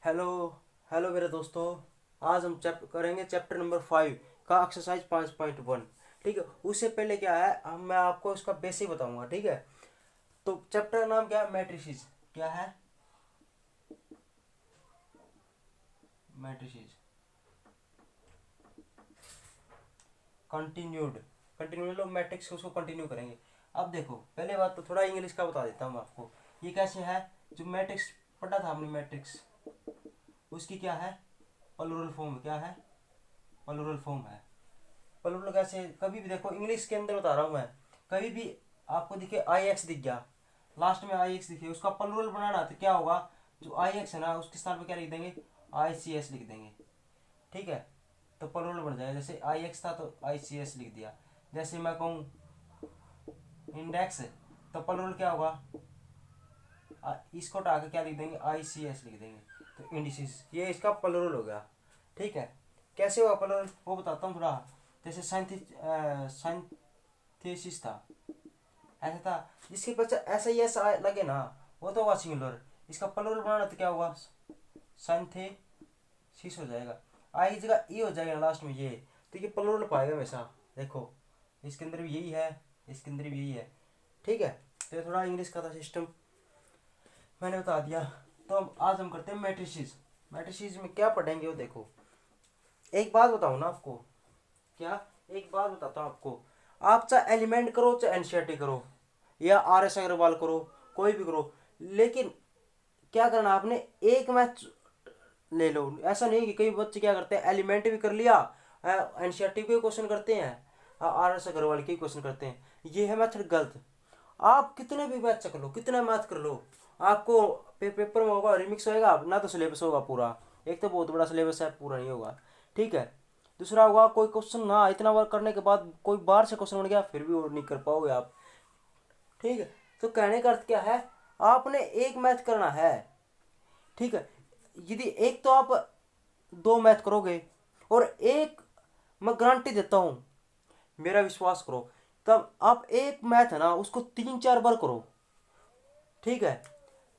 Hello hello मेरे दोस्तों। आज हम करेंगे चैप्टर नंबर 5 का एक्सरसाइज 5.1। ठीक है, उससे पहले क्या है मैं आपको इसका बेसिक बताऊंगा। ठीक है, तो चैप्टर का नाम क्या है? मैट्रिसेस। क्या है? मैट्रिसेस। कंटिन्यूड। कंटिन्यू लो मैट्रिक्स उसको कंटिन्यू करेंगे। अब देखो, पहले बात तो थोड़ा इंग्लिश का बता देता हूँ आपको। ये कैसे है? जो मैट्रिक्स पढ़ा था हमने, मैट्रिक्स, उसकी क्या है? Plural form. क्या है? प्लूरल फॉर्म है। प्लूरल कैसे? कभी भी देखो, इंग्लिश के अंदर बता रहा हूँ मैं। कभी भी आपको दिखे आई एक्स दिख गया, लास्ट में आई एक्स दिखे, उसका प्लूरल बनाना तो क्या होगा? जो आई एक्स है ना, उसके स्थान पे क्या लिख देंगे? आई सी एस लिख देंगे। ठीक है, तो प्लूरल बन जाएगा। जैसे आई एक्स था तो आई सी एस लिख दिया। जैसे मैं कहूँ इंडेक्स, तो प्लूरल क्या होगा? इसको हटा के क्या लिख देंगे? आई सी एस लिख देंगे। तो इंडिसेस, ये इसका प्लूरल हो गया। ठीक है, कैसे हुआ प्लूरल वो बताता हूँ थोड़ा। जैसे साइंथेसिस था, ऐसा था। जिसके बच्चा ऐसा ही ऐसा लगे ना, वो तो होगा सिंगुलर। इसका प्लूरल बनाना तो क्या होगा? साइंथेसिस हो जाएगा। आई की जगह ई हो जाएगा लास्ट में ये। तो ये प्लूरल पाएगा हमेशा। देखो, इसके अंदर भी यही है, इसके अंदर भी यही है। ठीक है, तो थोड़ा इंग्लिश का था सिस्टम, मैंने बता दिया। तो आज हम करते हैं मैट्रिसेस। मैट्रिसेस में क्या पढ़ेंगे वो देखो। एक बात बताऊँ ना आपको। क्या? एक बात बताता हूँ आपको। आप चाहे एलिमेंट करो चाहे एनसीईआरटी करो या आर एस अग्रवाल करो, कोई भी करो, लेकिन क्या करना आपने? एक मैथ ले लो। ऐसा नहीं कि कई बच्चे क्या करते हैं, एलिमेंट भी कर लिया, एनसीईआरटी के क्वेश्चन करते हैं, आर एस अग्रवाल के क्वेश्चन करते हैं। ये है मेथड गलत। आप कितने भी मैथ कर लो, कितना मैथ कर लो, आपको पेपर में होगा रिमिक्स होएगा ना, तो सिलेबस होगा पूरा। एक तो बहुत बड़ा सिलेबस है, पूरा नहीं होगा। ठीक है, दूसरा होगा कोई क्वेश्चन ना इतना बार करने के बाद कोई बाहर से क्वेश्चन बन गया, फिर भी वो नहीं कर पाओगे आप। ठीक है, तो कहने का अर्थ क्या है? आपने एक मैथ करना है। ठीक है, यदि एक तो आप दो मैथ करोगे और एक, मैं गारंटी देता हूं, मेरा विश्वास करो, तब आप एक मैथ है ना उसको 3-4 बार करो। ठीक है,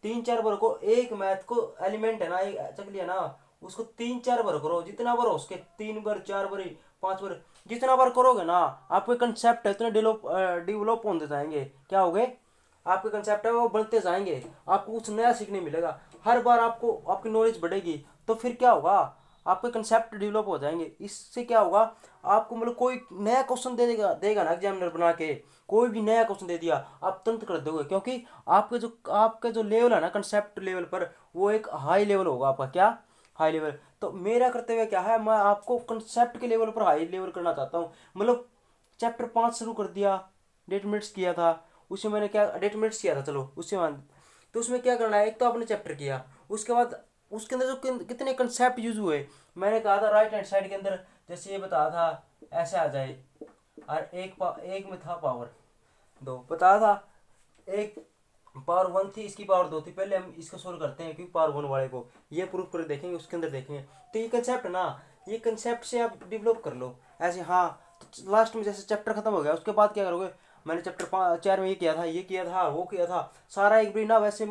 3-4 बार को एक मैथ को, एलिमेंट है ना एक चक लिया ना, उसको 3-4 बार करो, जितना बार हो उसके 3 बार 4 बार 5 बार, जितना बार करोगे ना, आपके कंसेप्ट है इतने डेवलप होते जाएंगे। क्या हो गए? आपके कंसेप्ट है वो बढ़ते जाएंगे। आपको कुछ नया सीखने मिलेगा हर बार, आपको आपकी नॉलेज बढ़ेगी। तो फिर क्या होगा? आपके कंसेप्ट डेवलप हो जाएंगे। इससे क्या होगा? आपको मतलब कोई नया क्वेश्चन दे देगा देगा ना एग्जामिनर बना के, कोई भी नया क्वेश्चन दे दिया, आप तुरंत कर दोगे, क्योंकि आपके जो लेवल है ना कंसेप्ट लेवल पर, वो एक हाई लेवल होगा आपका। क्या? High level. तो मेरा करते हुए क्या है, मैं आपको कंसेप्ट के लेवल पर हाई लेवल करना चाहता हूँ। मतलब चैप्टर 5 शुरू कर दिया, डेट मिनट्स किया था, उसमें मैंने क्या डेट मिनट्स किया था, चलो उससे मान। तो उसमें क्या करना है? एक तो आपने चैप्टर किया, उसके बाद उसके अंदर जो कितने कंसेप्ट यूज हुए, मैंने कहा था राइट हैंड साइड के अंदर, जैसे ये बताया था ऐसे आ जाए, और एक में था पावर 2 बताया था। एक पावर 1 थी, इसकी पावर 2 थी। पहले हम इसको सोल्व करते हैं क्योंकि पावर 1 वाले को ये प्रूफ कर देखेंगे, उसके अंदर देखेंगे। तो ये कंसेप्ट ना, ये कंसेप्ट से आप डेवलप कर लो ऐसे। हाँ, तो लास्ट में जैसे चैप्टर खत्म हो गया, उसके बाद क्या करोगे? मैंने चैप्टर 4 में ये किया था, ये किया था, वो किया था, सारा एक भी ना वैसे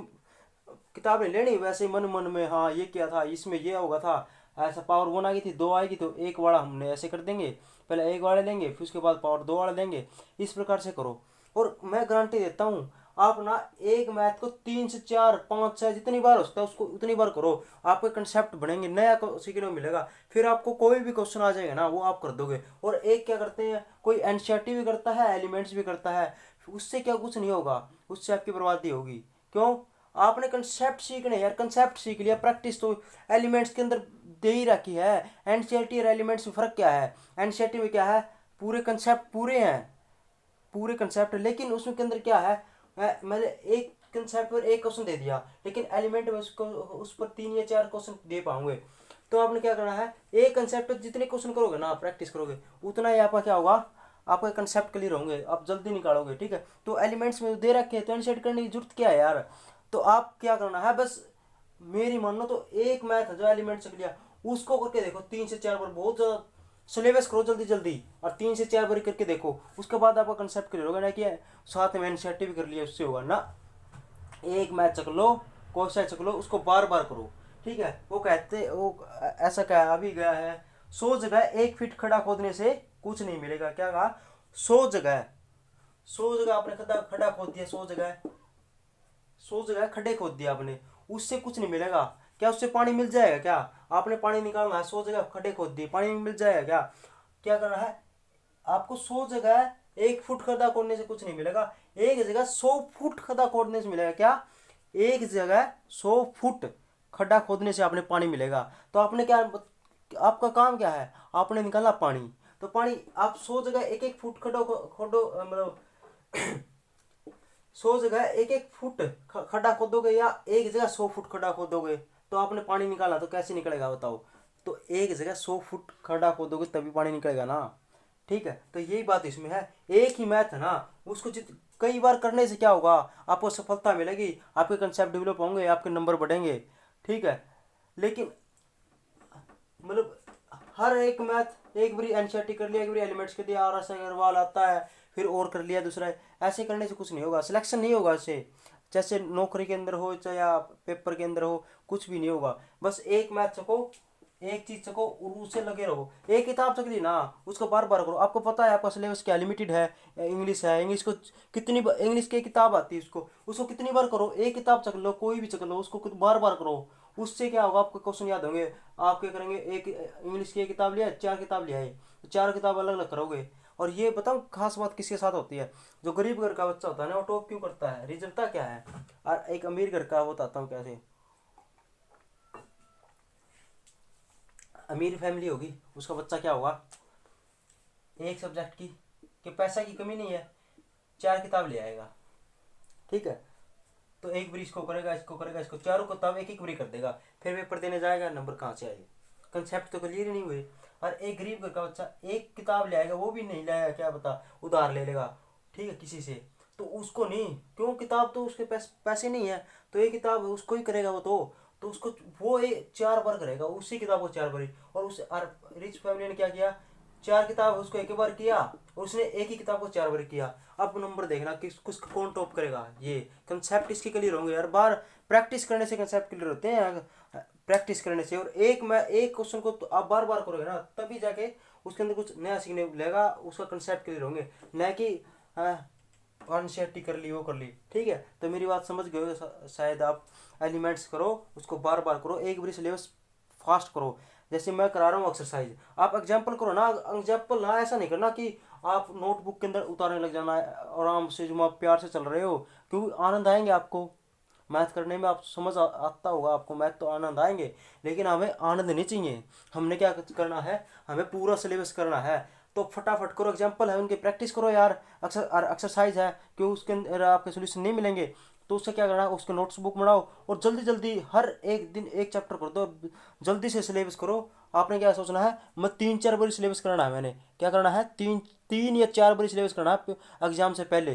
किताब नहीं लेनी, वैसे ही मन मन में, हाँ ये किया था, इसमें ये होगा था, ऐसा पावर 1 आ गई थी, 2 आएगी तो एक वाला हमने ऐसे कर देंगे। पहले एक वाले लेंगे, फिर उसके बाद पावर 2 वाले लेंगे। इस प्रकार से करो। और मैं गारंटी देता हूँ, आप ना एक मैथ को 3 से 4 5 6 जितनी बार हो सकता है उसको उतनी बार करो। आपके कंसेप्ट बनेंगे, नया सीखने को मिलेगा। फिर आपको कोई भी क्वेश्चन आ जाएगा ना, वो आप कर दोगे। और एक क्या करते हैं, कोई एनसीईआरटी भी करता है, एलिमेंट्स भी करता है, उससे क्या कुछ नहीं होगा, उससे आपकी बर्बादी होगी। क्यों? आपने कंसेप्ट सीखने यार, कंसेप्ट सीख लिया, प्रैक्टिस तो एलिमेंट्स के अंदर दे ही रखी है। एनसीईआरटी और एलिमेंट्स में फर्क क्या है? एनसीईआरटी में क्या है, पूरे कंसेप्ट पूरे हैं, पूरे कंसेप्ट, लेकिन उसमें के अंदर क्या है, मैंने एक कंसेप्ट पर एक क्वेश्चन दे दिया, लेकिन एलिमेंट में उसको उस पर 3 या 4 क्वेश्चन दे पाऊंगे। तो आपने क्या करना है, एक कंसेप्ट पर जितने क्वेश्चन करोगे ना, प्रैक्टिस करोगे, उतना ही आपका क्या होगा, आपका कंसेप्ट क्लियर होंगे, आप जल्दी निकालोगे। ठीक है, तो एलिमेंट्स में दे रखे हैं तो एनसीईआरटी करने की जरूरत क्या है यार? तो आप क्या करना है, बस मेरी मानो तो एक मैथ है जो एलिमेंट से लिया, उसको करके देखो 3 से 4 बार, बहुत ज़्यादा सिलेबस करो जल्दी जल्दी, और 3 से 4 बार करके देखो। उसके बाद आपका कंसेप्ट क्लियर होगा ना, कि साथ में एनसीईआरटी भी कर लिया, उससे होगा ना। एक मैथ चक लो, कोई सा चक लो, उसको बार बार करो। ठीक है, वो कहते वो ऐसा कहा भी गया है, 100 जगह 1 फीट खड्डा खोदने से कुछ नहीं मिलेगा। क्या कहा? 100 जगह, 100 जगह आपने खड्डा खड्डा खोद दिया, 100 जगह, 100 जगह खड्डे खोद दिया आपने, उससे कुछ नहीं मिलेगा। क्या उससे पानी मिल जाएगा? क्या आपने पानी निकालना है, 100 जगह खड्डे खोद दिए, पानी मिल जाएगा क्या? क्या करना है आपको? 100 जगह 1 फुट खड्डा खोदने से कुछ नहीं मिलेगा, एक जगह 100 फुट खड्डा खोदने से मिलेगा। क्या? एक जगह 100 फुट खड्डा खोदने से आपने पानी मिलेगा। तो आपने क्या, आपका काम क्या है? आपने निकाला पानी। तो पानी आप 100 जगह 1 1 फुट खड्डो खोदो, मतलब 100 जगह 1 1 फुट खड्डा खोदोगे या एक जगह 100 फुट खड्डा खोदोगे, तो आपने पानी निकाला तो कैसे निकलेगा बताओ? तो एक जगह 100 फुट खड्डा खोदोगे तभी पानी निकलेगा ना। ठीक है, तो यही बात इसमें है। एक ही मैथ है ना, उसको कई बार करने से क्या होगा? आपको सफलता मिलेगी, आपके कंसेप्ट डेवलप होंगे, आपके नंबर बढ़ेंगे। ठीक है, लेकिन मतलब हर एक मैथ एक बारी एनसीईआरटी कर लिया, एक बारी एलिमेंट्स कर दिया, आर एस अग्रवाल आता है, फिर और कर लिया दूसरा, ऐसे करने से कुछ नहीं होगा, सिलेक्शन नहीं होगा इससे। जैसे नौकरी के अंदर हो चाहे या पेपर के अंदर हो, कुछ भी नहीं होगा। बस एक मैथ को, एक चीज को उससे लगे रहो। एक किताब चक ली ना, उसको बार बार करो। आपको पता है आपका सिलेबस क्या लिमिटेड है, इंग्लिश है, इंग्लिश को कितनी इंग्लिश की किताब आती है, उसको उसको कितनी बार करो। एक किताब चक लो, कोई भी चक लो, उसको बार बार करो। उससे क्या होगा? आपको क्वेश्चन याद होंगे। आप क्या करेंगे? एक इंग्लिश की एक किताब लिया, 4 किताब लिया है, तो 4 किताब अलग अलग करोगे। और ये बताओ खास बात किसके साथ होती है? जो गरीब घर का बच्चा होता है ना, वो टॉप क्यों करता है? रिजल्ट क्या है? और एक अमीर घर का बताता हूँ कैसे। अमीर फैमिली होगी, उसका बच्चा क्या होगा? एक सब्जेक्ट की कि पैसा की कमी नहीं है, 4 किताब ले आएगा। ठीक है, तो एक बारी इसको करेगा, इसको करेगा, इसको, चारों किताब एक एक बारी कर देगा। फिर पेपर देने जाएगा, नंबर कहाँ से आएगा? कंसेप्ट तो क्लियर ही नहीं हुए। और एक गरीब घर का बच्चा एक किताब ले आएगा, वो भी नहीं लाएगा, क्या बता, उधार ले लेगा। ठीक है, किसी से, तो उसको नहीं, क्यों? किताब तो उसके पैसे नहीं है, तो एक किताब उसको ही करेगा वो तो उसको वो 4 बार करेगा उसी किताब को, 4 बारी। और उस रिच फैमिली ने क्या किया? 4 किताब उसको एक ही बार किया, और उसने एक ही किताब को 4 बार किया। अब नंबर देखना किस कुछ कौन टॉप करेगा। ये कंसेप्ट इसके क्लियर होंगे यार, बार प्रैक्टिस करने से कंसेप्ट क्लियर होते हैं, प्रैक्टिस करने से। और एक क्वेश्चन को तो आप बार बार करोगे ना, तभी जाके उसके अंदर कुछ नया सीखने मिलेगा, उसका कंसेप्ट क्लियर होंगे। न कि अनसेफ्टी कर ली, वो कर ली। ठीक है, तो मेरी बात समझ गए हो शायद आप। एलिमेंट्स करो, उसको बार बार करो, एक बार सिलेबस फास्ट करो। जैसे मैं करा रहा हूँ एक्सरसाइज, आप एग्जाम्पल करो ना, एग्जाम्पल ना ऐसा नहीं करना कि आप नोटबुक के अंदर उतारने लग जाना है, आराम से जो आप प्यार से चल रहे हो, क्योंकि आनंद आएंगे आपको मैथ करने में। आप समझ आता होगा आपको, मैथ तो आनंद आएंगे, लेकिन हमें आनंद नहीं चाहिए। हमने क्या करना है? हमें पूरा सिलेबस करना है। तो फटाफट करो, एग्जाम्पल है उनकी प्रैक्टिस करो यार। एक्सरसाइज है कि उसके अंदर आपके सोल्यूशन नहीं मिलेंगे, तो उससे क्या करना है? उसके नोट्स बुक बनाओ, और जल्दी जल्दी हर एक दिन एक चैप्टर कर दो, जल्दी से सिलेबस करो। आपने क्या सोचना है? मैं 3 4 बार सिलेबस करना है, मैंने क्या करना है? 3 3 या 4 बार सिलेबस करना है एग्जाम से पहले।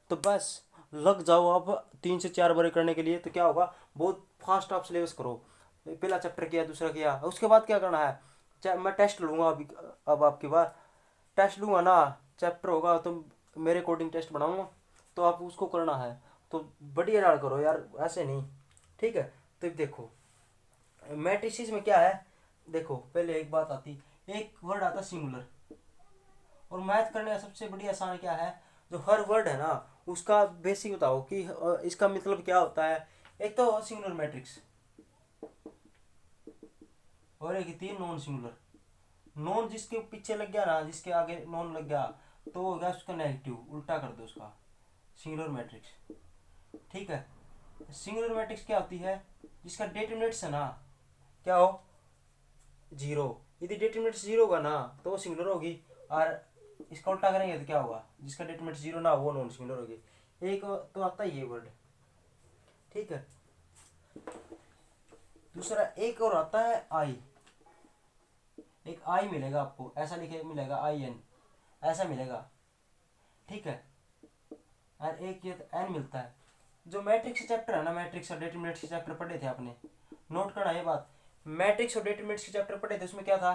तो बस लग जाओ आप 3 से 4 बार करने के लिए, तो क्या होगा? बहुत फास्ट आप सिलेबस करो। पहला चैप्टर किया, दूसरा किया, उसके बाद क्या करना है? मैं टेस्ट लूँगा अभी, अब आपकी बार टेस्ट लूँगा ना, चैप्टर होगा तो मेरे अकॉर्डिंग टेस्ट बनाऊँगा, तो आप उसको करना है। तो बढ़िया यार करो यार, ऐसे नहीं। ठीक है, तो देखो मैट्रिसेस में क्या है, देखो पहले एक बात आती, एक वर्ड आता सिंगुलर। और मैथ करने का सबसे बड़ी आसान क्या है? जो हर वर्ड है ना, उसका बेसिक बताओ कि इसका मतलब क्या होता है। एक तो सिंगुलर मैट्रिक्स, और एक थी नॉन सिंगुलर। नॉन जिसके पीछे लग गया ना, जिसके आगे नॉन लग गया, तो हो गया उसका नेगेटिव, उल्टा कर दो उसका, सिंगुलर मैट्रिक्स। ठीक है, सिंगुलर मैट्रिक्स क्या होती है? जिसका डिटरमिनेंट्स है ना, क्या हो? जीरो। यदि डिटरमिनेंट्स जीरो होगा ना, तो वो सिंगुलर होगी। और इसका उल्टा करेंगे तो क्या होगा? जिसका डिटरमिनेंट्स जीरो ना, वो नॉन सिंगुलर होगी। एक तो आता है ये वर्ड। ठीक है, दूसरा एक और आता है आई। एक आई मिलेगा आपको, ऐसा लिखे मिलेगा, आई एन, ऐसा मिलेगा। ठीक है, और एक ये एन मिलता है। जो मैट्रिक्स चैप्टर है ना, मैट्रिक्स और डिटरमिनेंट्स के चैप्टर पढ़े थे आपने, नोट करना ये बात। मैट्रिक्स और डिटरमिनेंट्स के चैप्टर पढ़े थे, उसमें क्या था?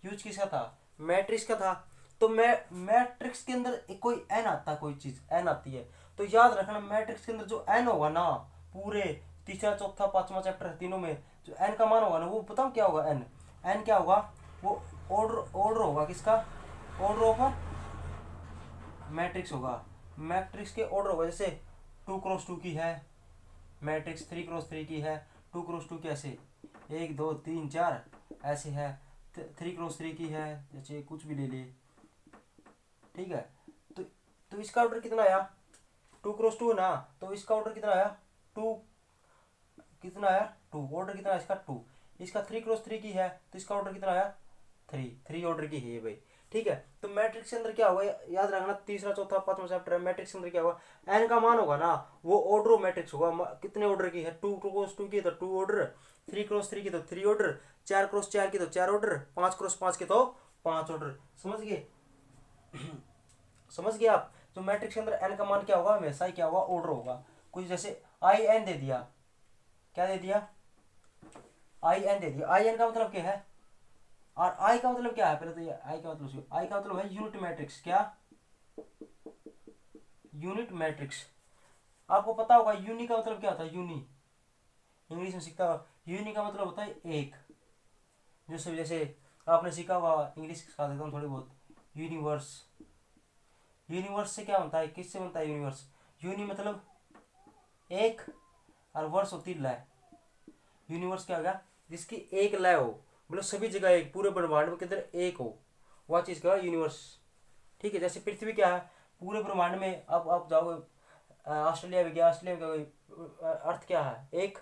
यूज किसका था? मैट्रिक्स का था। तो मैट्रिक्स के अंदर कोई एन आता है, कोई चीज एन आती है, तो याद रखना मैट्रिक्स के अंदर जो एन होगा ना, पूरे तीसरा चौथा पांचवा चैप्टर है, तीनों में जो एन का मान होगा ना वो बताऊँ क्या होगा, एन एन क्या होगा, वो ऑर्डर होगा किसका, ऑर्डर ऑफ मैट्रिक्स होगा, मैट्रिक्स के ऑर्डर होगा। जैसे 2x2 की है मैट्रिक्स, 3x3 की है, 2x2 की ऐसे 1 2 3 4 ऐसे है, 3x3 की है, जैसे कुछ भी ले लिए, ठीक है। तो इसका ऑर्डर कितना आया, 2x2 ना, तो इसका ऑर्डर कितना आया, 2 कितना आया 2, ऑर्डर कितना है इसका 2, इसका 3x3 की है तो इसका ऑर्डर कितना आया 3 ऑर्डर की है ये भाई, ठीक है। तो मैट्रिक्स के अंदर क्या होगा याद रखना, तीसरा चौथा पांचवा चैप्टर है, मैट्रिक्स के अंदर क्या होगा, एन का मान होगा ना वो ऑर्डर ऑफ मैट्रिक्स होगा, कितने ऑर्डर की है, 2x2 की तो 2 ऑर्डर, 3x3 की तो 3 ऑर्डर, 4x4 की तो 4 ऑर्डर, 5x5 की तो 5 ऑर्डर। समझ गए समझ गए आप। जो मैट्रिक्स के अंदर एन का मान क्या होगा, हमेशा ही क्या होगा, ऑर्डर होगा। कुछ जैसे आई एन दे दिया, क्या दे दिया, आई एन दे दिया, आई एन का मतलब क्या है, और आई का मतलब क्या है, पहले तो ये आई का मतलब, आई का मतलब है यूनिट मैट्रिक्स, क्या यूनिट मैट्रिक्स। आपको पता होगा यूनि का मतलब क्या होता है, यूनि इंग्लिश में सीखता होगा, यूनि का मतलब होता है एक, जो सब जैसे आपने सीखा होगा, इंग्लिश सिखा देता हूँ थोड़ी बहुत, यूनिवर्स, यूनिवर्स से क्या बनता है, किससे बनता है यूनिवर्स, यूनि मतलब एक और वर्ष होती लय, यूनिवर्स क्या होगा, जिसकी एक लय हो, मतलब सभी जगह एक, पूरे ब्रह्मांड के अंदर एक हो, वह चीज का यूनिवर्स, ठीक है। जैसे पृथ्वी क्या है, पूरे ब्रह्मांड में, अब आप जाओगे ऑस्ट्रेलिया में गया, ऑस्ट्रेलिया में अर्थ क्या है एक,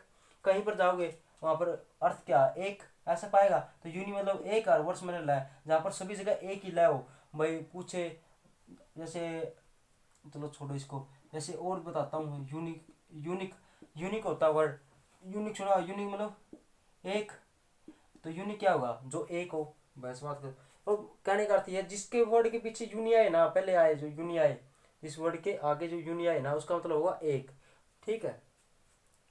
कहीं पर जाओगे वहां पर अर्थ क्या है एक, ऐसा पाएगा। तो यूनि मतलब एक और वर्ष मतलब लय, जहाँ पर सभी जगह एक ही लय हो। भाई पूछे जैसे, चलो छोड़ो इसको, जैसे और बताता हूँ, यूनिक यूनिक यूनिक होता है वर्ड, यूनिक सुना, यूनिक मतलब एक, तो यूनिक क्या होगा, जो एक हो, बस बात कर। तो कहने का अर्थ है जिसके वर्ड के पीछे यूनि आए ना, पहले आए जो यूनि आए, जिस वर्ड के आगे जो यूनि आए ना, उसका मतलब होगा एक, ठीक है।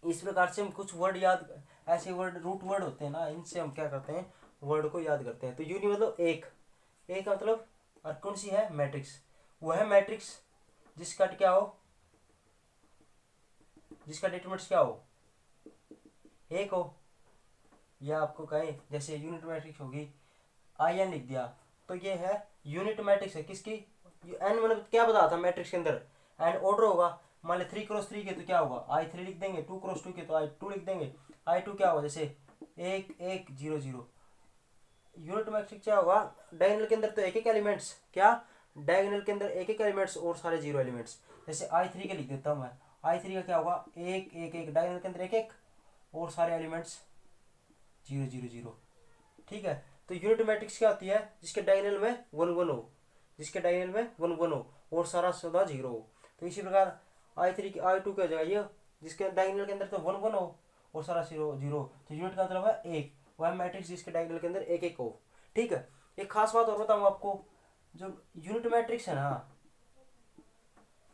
इस प्रकार से हम कुछ वर्ड याद, ऐसे वर्ड रूट वर्ड होते हैं ना, इनसे हम क्या करते हैं, वर्ड को याद करते हैं। तो यूनि मतलब एक, एक का मतलब, और कौन सी है, मैट्रिक्स, वो है मैट्रिक्स जिसका क्या हो, जिसका डिटरमिनेंट्स क्या हो, एक हो, या आपको कहें जैसे यूनिट मैट्रिक्स होगी, आई एन लिख दिया, तो ये है यूनिट मैट्रिक्स है किसकी, एन मतलब क्या बताया था मैट्रिक्स के अंदर, एन ऑर्डर होगा। मान ले 3x3 के तो क्या होगा, i3 लिख देंगे, 2x2 के तो i2 लिख देंगे, i2 क्या होगा, जैसे 1 1 0 0। यूनिट मैट्रिक्स क्या होगा, डायगोनल के अंदर तो एक एक एलिमेंट्स, क्या डायगोनल के अंदर एक एक एलिमेंट्स और सारे जीरो एलिमेंट्स। जैसे i3 के लिख देता हूँ मैं, i3 का क्या होगा, 1 1 1, डायगोनल के अंदर एक एक और सारे एलिमेंट्स 0 0 0, ठीक है। तो यूनिट मैट्रिक्स क्या होती है, जिसके डायगोनल में 1 1 हो, जिसके डायगोनल में 1 1 हो और सारा सदा 0 हो। तो इसी प्रकार i3 की i2 क्या हो जाएगा, ये जिसके डायगोनल के अंदर तो 1 1 हो और सारा 0 0, तो यूनिट का मतलब है एक, वह मैट्रिक्स जिसके डायगोनल के अंदर एक एक हो, ठीक है। एक खास बात और बताऊँ आपको, जो यूनिट मैट्रिक्स है ना,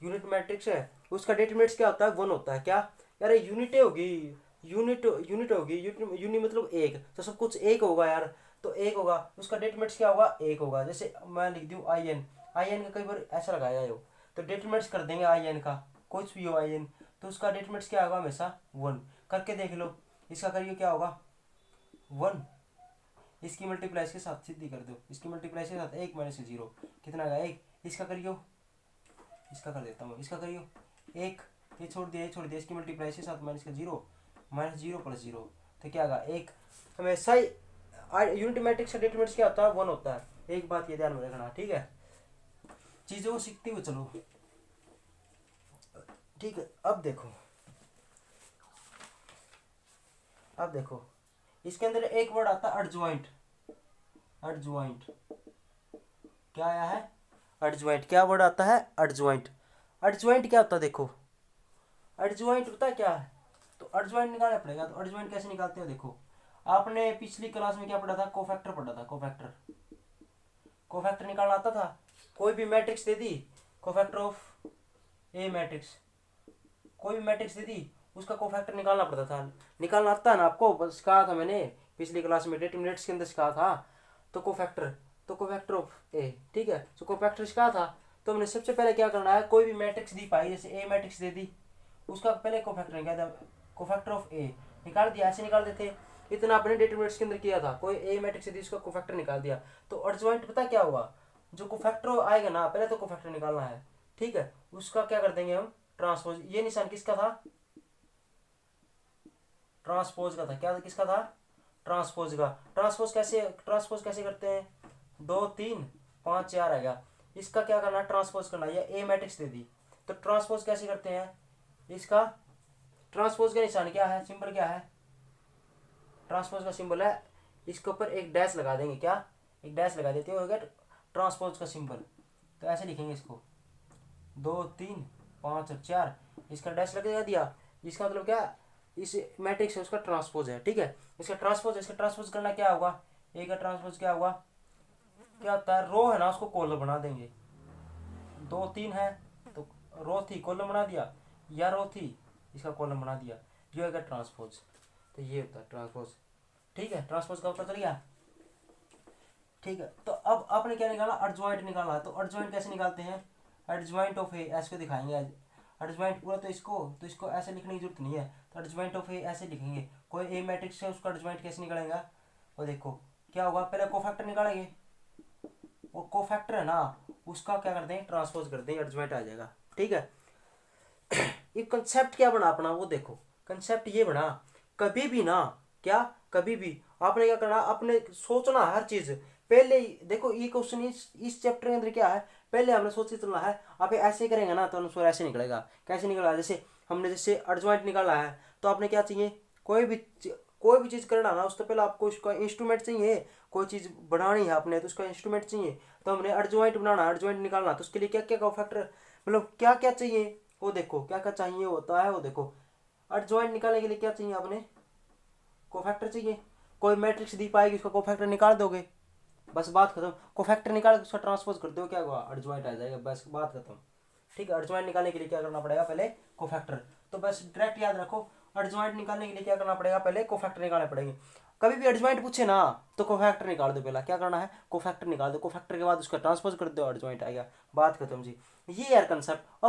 यूनिट मैट्रिक्स है उसका डिटरमिनेंट्स क्या होता है, 1 होता है, क्या यार यूनिट होगी, यूनिट यूनिट होगी, यूनिट मतलब एक, तो सब कुछ एक होगा यार, तो एक होगा, उसका डिटरमिनेंट्स क्या होगा, एक होगा। जैसे मैं लिख दूँ आई एन, आई एन का कई बार ऐसा लगाया है, तो डिटरमिनेंट्स कर देंगे आई एन का, कुछ भी हो आई एन, तो उसका डिटरमिनेंट्स क्या होगा, हमेशा 1, करके देख लो, इसका करिए क्या होगा 1, इसकी मल्टीप्लाई इसके साथ सीधी कर दो, इसकी मल्टीप्लाई इसके साथ 1 माइनस 0 कितना आएगा 1, इसका करियो, इसका कर देता हूँ, इसका करियो 1, ये छोड़ दिया, ये छोड़ दिया, इसकी मल्टीप्लाई इसके साथ माइनस का 0 माइनस 0 प्लस 0, तो क्या आएगा 1। हमेशा ही यूनिट मैट्रिक्स का डिटरमिनेंट्स क्या होता है, 1 होता है। एक बात ये ध्यान में रखना, ठीक है, चीजों को सीखते हुए चलो, ठीक है। अब देखो इसके अंदर एक वर्ड आता है एडजॉइंट, एडजॉइंट क्या आया है, एडजॉइंट क्या वर्ड आता है, एडजॉइंट, एडजॉइंट क्या होता है, देखो एडजॉइंट होता है क्या है, तो एडजॉइंट निकालना पड़ेगा। तो एडजॉइंट कैसे निकालते हो, देखो आपने पिछली क्लास में क्या पढ़ा था, कोफैक्टर पढ़ा था, कोफैक्टर, कोफैक्टर निकालना आता था, कोई भी matrix they the, cofactor of A matrix, कोई भी मैट्रिक्स दे दी, उसका कोफैक्टर निकालना पड़ता था, निकालना आता है ना आपको, बस कहा था मैंने पिछली क्लास में, डिटरमिनेंट्स के अंदर सिखाया था। तो कोफैक्टर ऑफ ए, ठीक है, तो कोफैक्टर सिखाया था। तो हमने सबसे पहले क्या करना है, कोई भी मैट्रिक्स दी पाई, जैसे ए मैट्रिक्स दे दी, उसका पहले कोफैक्टर निकाल, कोफैक्टर ऑफ ए निकाल दिया, ऐसे निकाल देते। इतना अपने डिटरमिनेंट्स के अंदर किया था, कोई ए मैट्रिक्स थी उसका कोफैक्टर निकाल दिया। तो एडजॉइंट पता क्या हुआ, जो कोफैक्टर आएगा ना, पहले तो कोफैक्टर निकालना है, ठीक है, उसका क्या कर देंगे हम, ट्रांसपोज। ये निशान किसका था, ट्रांसपोज का था। क्या किसका था, ट्रांसपोज का। ट्रांसपोज कैसे करते हैं, 2 3 5 4 आएगा, इसका क्या करना, ट्रांसपोज करना। या ए मैट्रिक्स दे दी तो ट्रांसपोज कैसे करते हैं, इसका ट्रांसपोज का निशान क्या है, सिंबल क्या है, ट्रांसपोज का सिंबल है, इसके ऊपर एक डैश लगा देंगे, क्या, एक डैश लगा देते हो, हो गया ट्रांसपोज का सिंबल। तो ऐसे लिखेंगे इसको, 2 3 5 और 4, इसका डैश लगा दिया, इसका मतलब क्या, इस मैट्रिक्स है उसका ट्रांसपोज है, ठीक है। इसका ट्रांसपोज करना क्या होगा, ए का ट्रांसपोज क्या होगा, क्या होता है, रो है ना उसको कॉलम बना देंगे। 2 3 है तो रो थी कॉलम बना दिया, या रो थी इसका कॉलम बना दिया, ये होगा ट्रांसपोज। तो ये होता है ट्रांसपोज, ठीक है। ट्रांसपोज का पता चल गया, ठीक है। तो अब आपने क्या निकाला, एडजॉइंट निकाला है। तो एडजॉइंट कैसे निकालते हैं, एडजॉइंट ऑफ ए ऐसे को दिखाएंगे। एडजॉइंट पूरा तो इसको ऐसे लिखने की जरूरत नहीं है। तो एडजॉइंट ऑफ ए ऐसे लिखेंगे, कोई ए मैट्रिक्स है उसका एडजॉइंट कैसे निकलेगा, वो देखो क्या होगा, पहले कोफैक्टर निकालेंगे, और कोफैक्टर है ना उसका क्या कर देंगे, ट्रांसपोज कर देंगे, एडजॉइंट आ जाएगा, ठीक है। ये कंसेप्ट क्या बना अपना, वो देखो कंसेप्ट ये बना, कभी भी ना, क्या, कभी भी आपने क्या करना, आपने सोचना हर चीज पहले ही। देखो ये क्वेश्चन इस चैप्टर के अंदर क्या है, पहले हमने सोच के चलना है। आप ऐसे करेंगे ना तो आंसर ऐसे निकलेगा। कैसे निकलेगा, जैसे हमने जैसे एडजॉइंट निकाला है, तो आपने क्या चाहिए, कोई भी चीज़ करना ना, उससे पहले आपको उसका इंस्ट्रूमेंट चाहिए। कोई चीज़ बनानी है आपने तो उसका इंस्ट्रूमेंट चाहिए। तो हमने एडजॉइंट बनाना, एडजॉइंट निकालना, तो उसके लिए क्या क्या फैक्टर, मतलब क्या क्या चाहिए, वो देखो क्या क्या चाहिए होता है, वो देखो। एडजॉइंट निकालने के लिए क्या चाहिए, आपने कोफैक्टर चाहिए। कोई मैट्रिक्स दी पाएगी उसका कोफैक्टर निकाल दोगे, बस बात खत्म। कोफैक्टर निकाल के उसका ट्रांसपोज कर दो, क्या हुआ, एडजॉइंट आ जाएगा, बस बात खत्म, ठीक है। एडजॉइंट निकालने के लिए क्या करना पड़ेगा, पहले कोफैक्टर। तो बस डायरेक्ट याद रखो, एडजॉइंट निकालने के लिए क्या करना पड़ेगा, पहले कोफैक्टर निकालने पड़ेंगे। कभी भी एडजॉइंट पूछे ना तो कोफैक्टर निकाल दो, पहला क्या करना है, कोफैक्टर निकाल दो, कोफैक्टर के बाद उसका ट्रांसपोज कर दो, एडजॉइंट आएगा, बात खत्म जी। ये यार कंसेप्ट।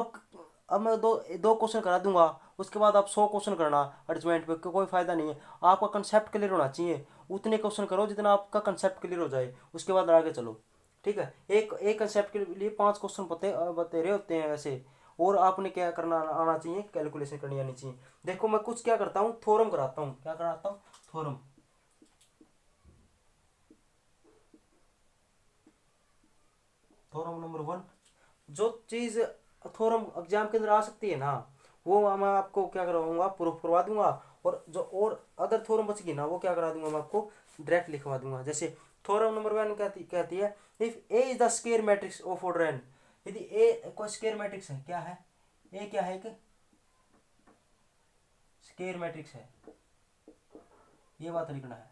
अब मैं दो क्वेश्चन करा दूंगा, उसके बाद आप 100 क्वेश्चन करना एडजॉइंट पे, कोई फायदा नहीं है। आपका कंसेप्ट क्लियर होना चाहिए, उतने क्वेश्चन करो जितना आपका कंसेप्ट क्लियर हो जाए, उसके बाद आगे चलो, ठीक है। एक कंसेप्ट के लिए 5 क्वेश्चन बते रहे होते हैं वैसे। और आपने क्या करना आना चाहिए, कैलकुलेशन करनी आनी चाहिए। देखो मैं कुछ क्या करता हूँ, थ्योरम कराता हूँ, क्या कराता हूँ, थ्योरम। थ्योरम नंबर 1, जो चीज़ थ्योरम एग्जाम के अंदर आ सकती है ना, वो मैं आपको क्या करवाऊंगा, प्रूफ करवा दूंगा। और जो और अदर थ्योरम बचेगी ना, वो क्या करा दूंगा, मैं आपको डायरेक्ट लिखवा दूंगा। जैसे थ्योरम नंबर 1 कहती है, if A is the square matrix of order n, यदि ए कोई स्क्वायर मैट्रिक्स है, क्या है, ए क्या है, एक स्क्वायर मैट्रिक्स है, ये बात लिखना है,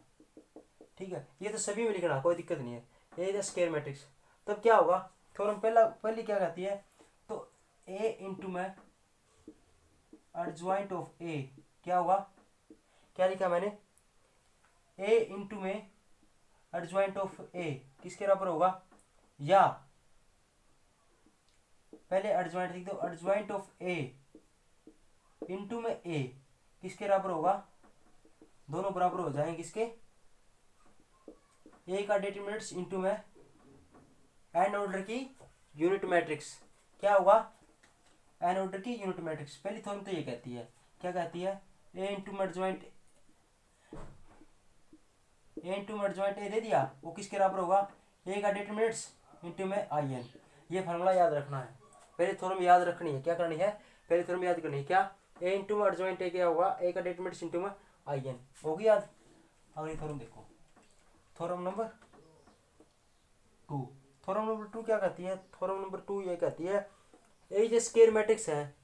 ठीक है। ये तो सभी में लिखना, कोई दिक्कत नहीं है। ए इज द स्क्वायर मैट्रिक्स, तब क्या होगा, थ्योरम पहली क्या कहती है, तो ए इंटू में एडजॉइंट ऑफ ए, क्या होगा, क्या लिखा मैंने, ए इंटू में एडजॉइंट ऑफ ए किसके बराबर होगा, या पहले एडजॉइंट लिख दो, एडजॉइंट ऑफ ए इंटू में ए किसके बराबर होगा, दोनों बराबर हो जाएंगे किसके, ए का डिटरमिनेंट्स इंटू में एन ऑर्डर की यूनिट मैट्रिक्स, क्या होगा, एन ऑर्डर की यूनिट मैट्रिक्स। पहली थ्योरम तो ये कहती है, क्या कहती है, ए इंटू एडजॉइंट ए दे दिया, वो किसके बराबर होगा, ए का डिटरमिनेंट्स इंटू में आई एन। ये फार्मूला याद रखना है, पहले थ्योरम याद रखनी है, क्या करनी है, पहले थ्योरम याद करनी है, क्या, ए इंटू एडजॉइंट ए क्या होगा, ए का डिटरमिनेंट्स इंटू में आई एन, होगी याद। अगली थ्योरम देखो, थ्योरम नंबर 2। थ्योरम नंबर 2 क्या कहती है, थ्योरम नंबर 2 ये कहती है, ए इज ए स्क्वायर मैट्रिक्स है,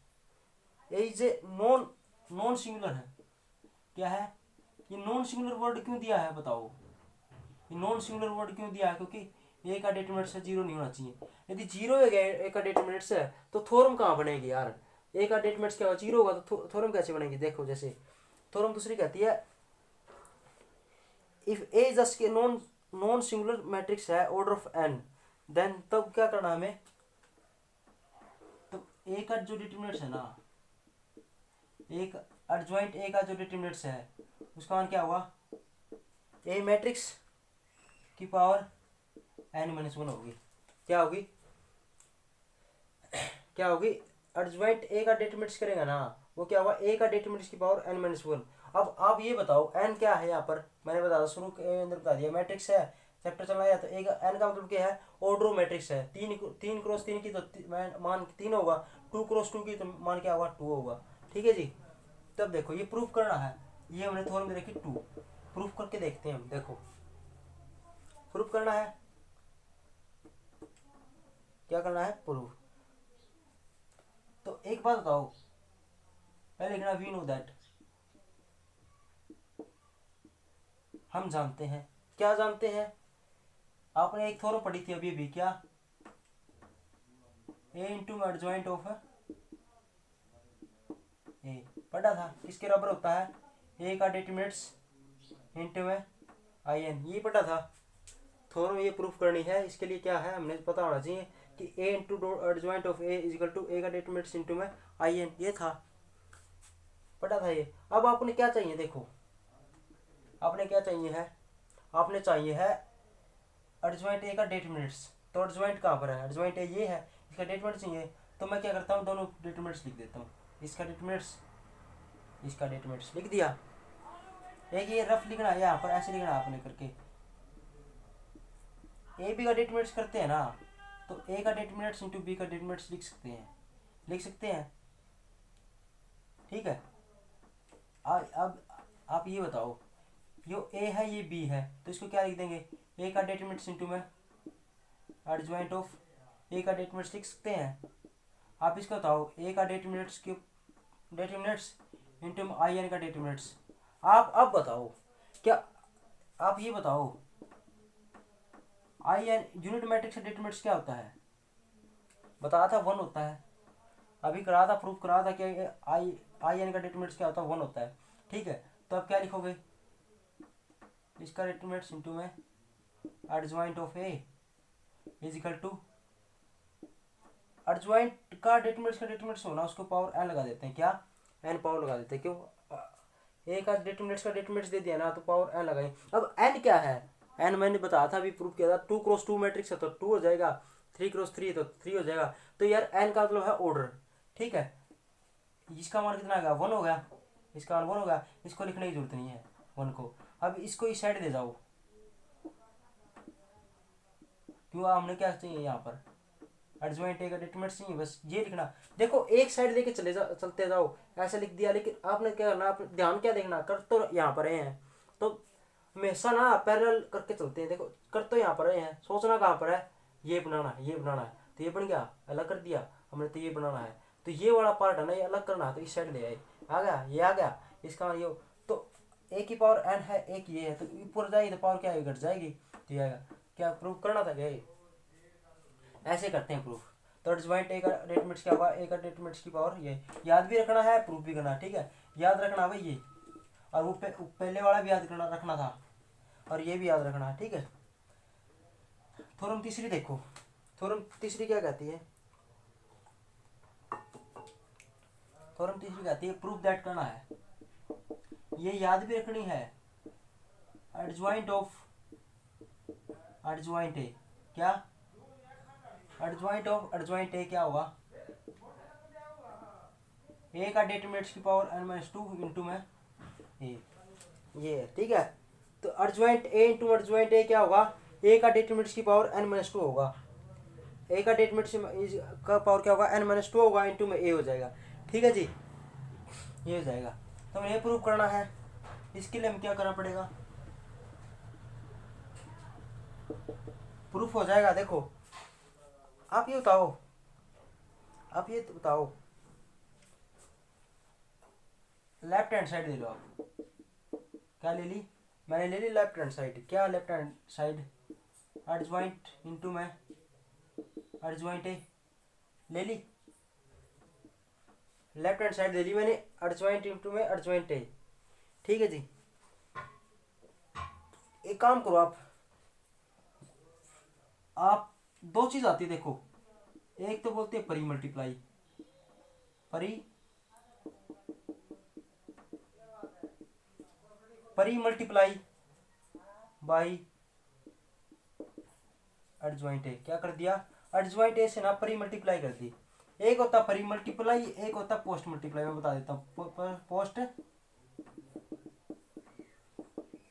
ए इज ए नॉन सिंगुलर है, क्या है, ये नॉन सिंगुलर वर्ड क्यों दिया है बताओ, ये नॉन सिंगुलर वर्ड क्यों दिया है, क्योंकि ए का डिटरमिनेंट्स है, 0 नहीं होना चाहिए। यदि 0 है ए का डिटरमिनेंट्स है तो थ्योरम कहाँ बनेगी यार, ए का डिटरमिनेंट्स क्या होगा, 0 होगा तो थ्योरम कैसे बनेगी। देखो जैसे थ्योरम दूसरी कहती है, if A is a non singular matrix है ऑर्डर ऑफ n, देन तब क्या करना हमें, तो ए का जो डिटरमिनेंट्स है ना, ए का एडजॉइंट ए का जो डिटरमिनेंट्स है उसका मान क्या हुआ, ए मैट्रिक्स की पावर n-1 होगी। क्या होगी, क्या होगी, एडजॉइंट ए का डिटरमिनेंट्स करेगा ना वो क्या हुआ, ए का डिटरमिनेंट्स की पावर n-1। अब आप ये बताओ n क्या है, यहाँ पर मैंने बताया शुरू के अंदर बता दिया, मैट्रिक्स है, चैप्टर चला गया तो ए का n का मतलब क्या है, ऑर्डर मैट्रिक्स है। 3 क्रॉस 3 की तो मान 3 होगा, 2 क्रॉस 2 की तो मान क्या होगा, 2 होगा। ठीक है जी। तब देखो ये प्रूफ करना है, ये हमने थोड़ी में देखी 2, प्रूफ करके देखते हैं हम। देखो प्रूफ करना है, क्या करना है, प्रूफ। तो एक बात बताओ, पहले लिखना वी नो दैट, हम जानते हैं, क्या जानते हैं, आपने एक थोड़ा पढ़ी थी अभी भी, क्या, ए इंटू एडजॉइंट ऑफ ए पढ़ा था, किसके बराबर होता है, ए का डिटरमिनेंट्स इंटू में आई एन, ये पढ़ा था। थोड़ा ये प्रूफ करनी है, इसके लिए क्या है, हमने पता होना चाहिए कि A into adjoint of A is equal to A का डिटरमिनेंट्स इंटू में आई एन, ये था, पढ़ा था ये। अब आपने क्या चाहिए, देखो आपने क्या चाहिए है, आपने चाहिए है एडजॉइंट ए का डिटरमिनेंट्स। तो एडजॉइंट कहाँ पर है, एडजॉइंट ए ये है, इसका डिटरमिनेंट्स चाहिए, तो मैं क्या करता हूँ, दोनों डिटरमिनेंट्स लिख देता हूँ, इसका डिटरमिनेंट्स, इसका डिटरमिनेंट्स लिख दिया। एक ये रफ लिखना है यहाँ पर, ऐसे लिखना आपने करके, ए बी का डिटरमिनेंट्स करते हैं ना, तो ए का डिटरमिनेंट्स इंटू बी का डिटरमिनेंट्स लिख सकते हैं, लिख सकते हैं। ठीक है। अब आप ये बताओ, यो ए है ये बी है, तो इसको क्या लिख देंगे, ए का डिटरमिनेंट्स इंटू में एडजॉइंट ऑफ ए का डिटरमिनेंट्स लिख सकते हैं। आप इसको बताओ, ए का डिटरमिनेंट्स क्यों, डिटरमिनेंट्स इंटू आई एन का डिटरमिनेंट्स। आप अब बताओ, क्या आप ये बताओ, आई एन यूनिट मैट्रिक्स का डिटरमिनेंट्स क्या होता है, बताया था 1 होता है, अभी करा था, प्रूफ करा था कि आई एन का डिटरमिनेंट्स क्या होता है, 1 होता है। ठीक है। तो अब क्या लिखोगे, इसका डिटरमिनेंट्स इंटू में adjoint of A is equal to, adjoint का डिटरमिनेंट्स होना, उसको पावर एन लगा देते हैं, क्या, एन पावर लगा देते हैं, क्यों, ए का डिटरमिनेंट्स दे दिया ना, तो पावर एन लगाएंगे। अब एन क्या है, एन मैंने बताया था, अभी प्रूफ किया था, 2 क्रॉस 2 मैट्रिक्स है तो 2 हो जाएगा, 3 क्रॉस 3 तो 3 हो जाएगा। तो यार एन का मतलब है ऑर्डर। ठीक है। इसका मान कितना आ गया, 1 हो गया, इसका मान 1 हो गया, इसको लिखने की जरूरत नहीं है 1 को। अब इसको इस साइड दे जाओ, क्यों, हमने क्या चाहिए यहाँ पर, एडजॉइंट ए का डिटरमिनेंट्स चाहिए, बस ये लिखना। देखो एक साइड लेके चलते जाओ, ऐसे लिख दिया, लेकिन आपने क्या करना, आप ध्यान क्या देखना, कर तो यहाँ पर रहे हैं, तो हमेशा ना पैरेलल करके चलते हैं। देखो कर तो यहाँ पर रहे हैं, सोचना कहाँ पर है, ये बनाना है, ये बनाना है, तो ये बन गया, अलग कर दिया हमने, तो ये बनाना है, तो ये वाला पार्ट है ना, ये अलग करना है, तो इस साइड ले आए, आ गया, ये आ गया, इसका ये, तो ए की पावर एन है, एक ये है, तो ऊपर जाएगी तो पावर क्या है, घट जाएगी, तो ये आएगा। क्या प्रूफ करना था क्या, ये ऐसे करते हैं प्रूफ। तो एडजॉइंट ए का डिटरमिनेंट्स क्या हुआ, ए का डिटरमिनेंट्स की पावर ये, याद भी रखना है, प्रूफ भी करना है। ठीक है, याद रखना भाई ये, और वो पहले वाला भी याद रखना था, और ये भी याद रखना है। ठीक है। थ्योरम तीसरी देखो, थ्योरम तीसरी क्या कहती है, थ्योरम तीसरी कहती है प्रूफ दैट करना है, ये याद भी रखनी है, एडजॉइंट ऑफ एडजॉइंट ए, क्या, एडजॉइंट ऑफ एडजॉइंट ए क्या होगा, ए का डिटरमिनेंट्स की पावर n-2 इंटू में ए, ये है। ठीक है। तो एडजॉइंट ए इंटू एडजॉइंट ए क्या होगा, ए का डिटरमिनेंट्स की पावर n-2 होगा, ए का डिटरमिनेंट्स का पावर क्या होगा, n-2 होगा, इंटू में ए हो जाएगा। ठीक है जी, ये हो जाएगा। तो हमें ये प्रूव करना है, इसके लिए हमें क्या करना पड़ेगा, प्रूफ हो जाएगा। देखो आप ये बताओ, आप ये बताओ, लेफ्ट हैंड साइड ले लो आप, क्या ले ली, मैंने ले ली लेफ्ट हैंड साइड, क्या left hand side, adjoint into में एडजॉइंट ए ले ली, लेफ्ट हैंड साइड ले ली मैंने, एडजॉइंट इंटू में एडजॉइंट ए। ठीक है जी। एक काम करो आप दो चीज आती है, देखो एक तो बोलते हैं परी मल्टीप्लाई, परी परी मल्टीप्लाई बाई एडजॉइंट ए, क्या कर दिया, एडजॉइंट ए से ना परी मल्टीप्लाई कर दी। एक होता परी मल्टीप्लाई, एक होता पोस्ट मल्टीप्लाई। मैं बता देता हूँ,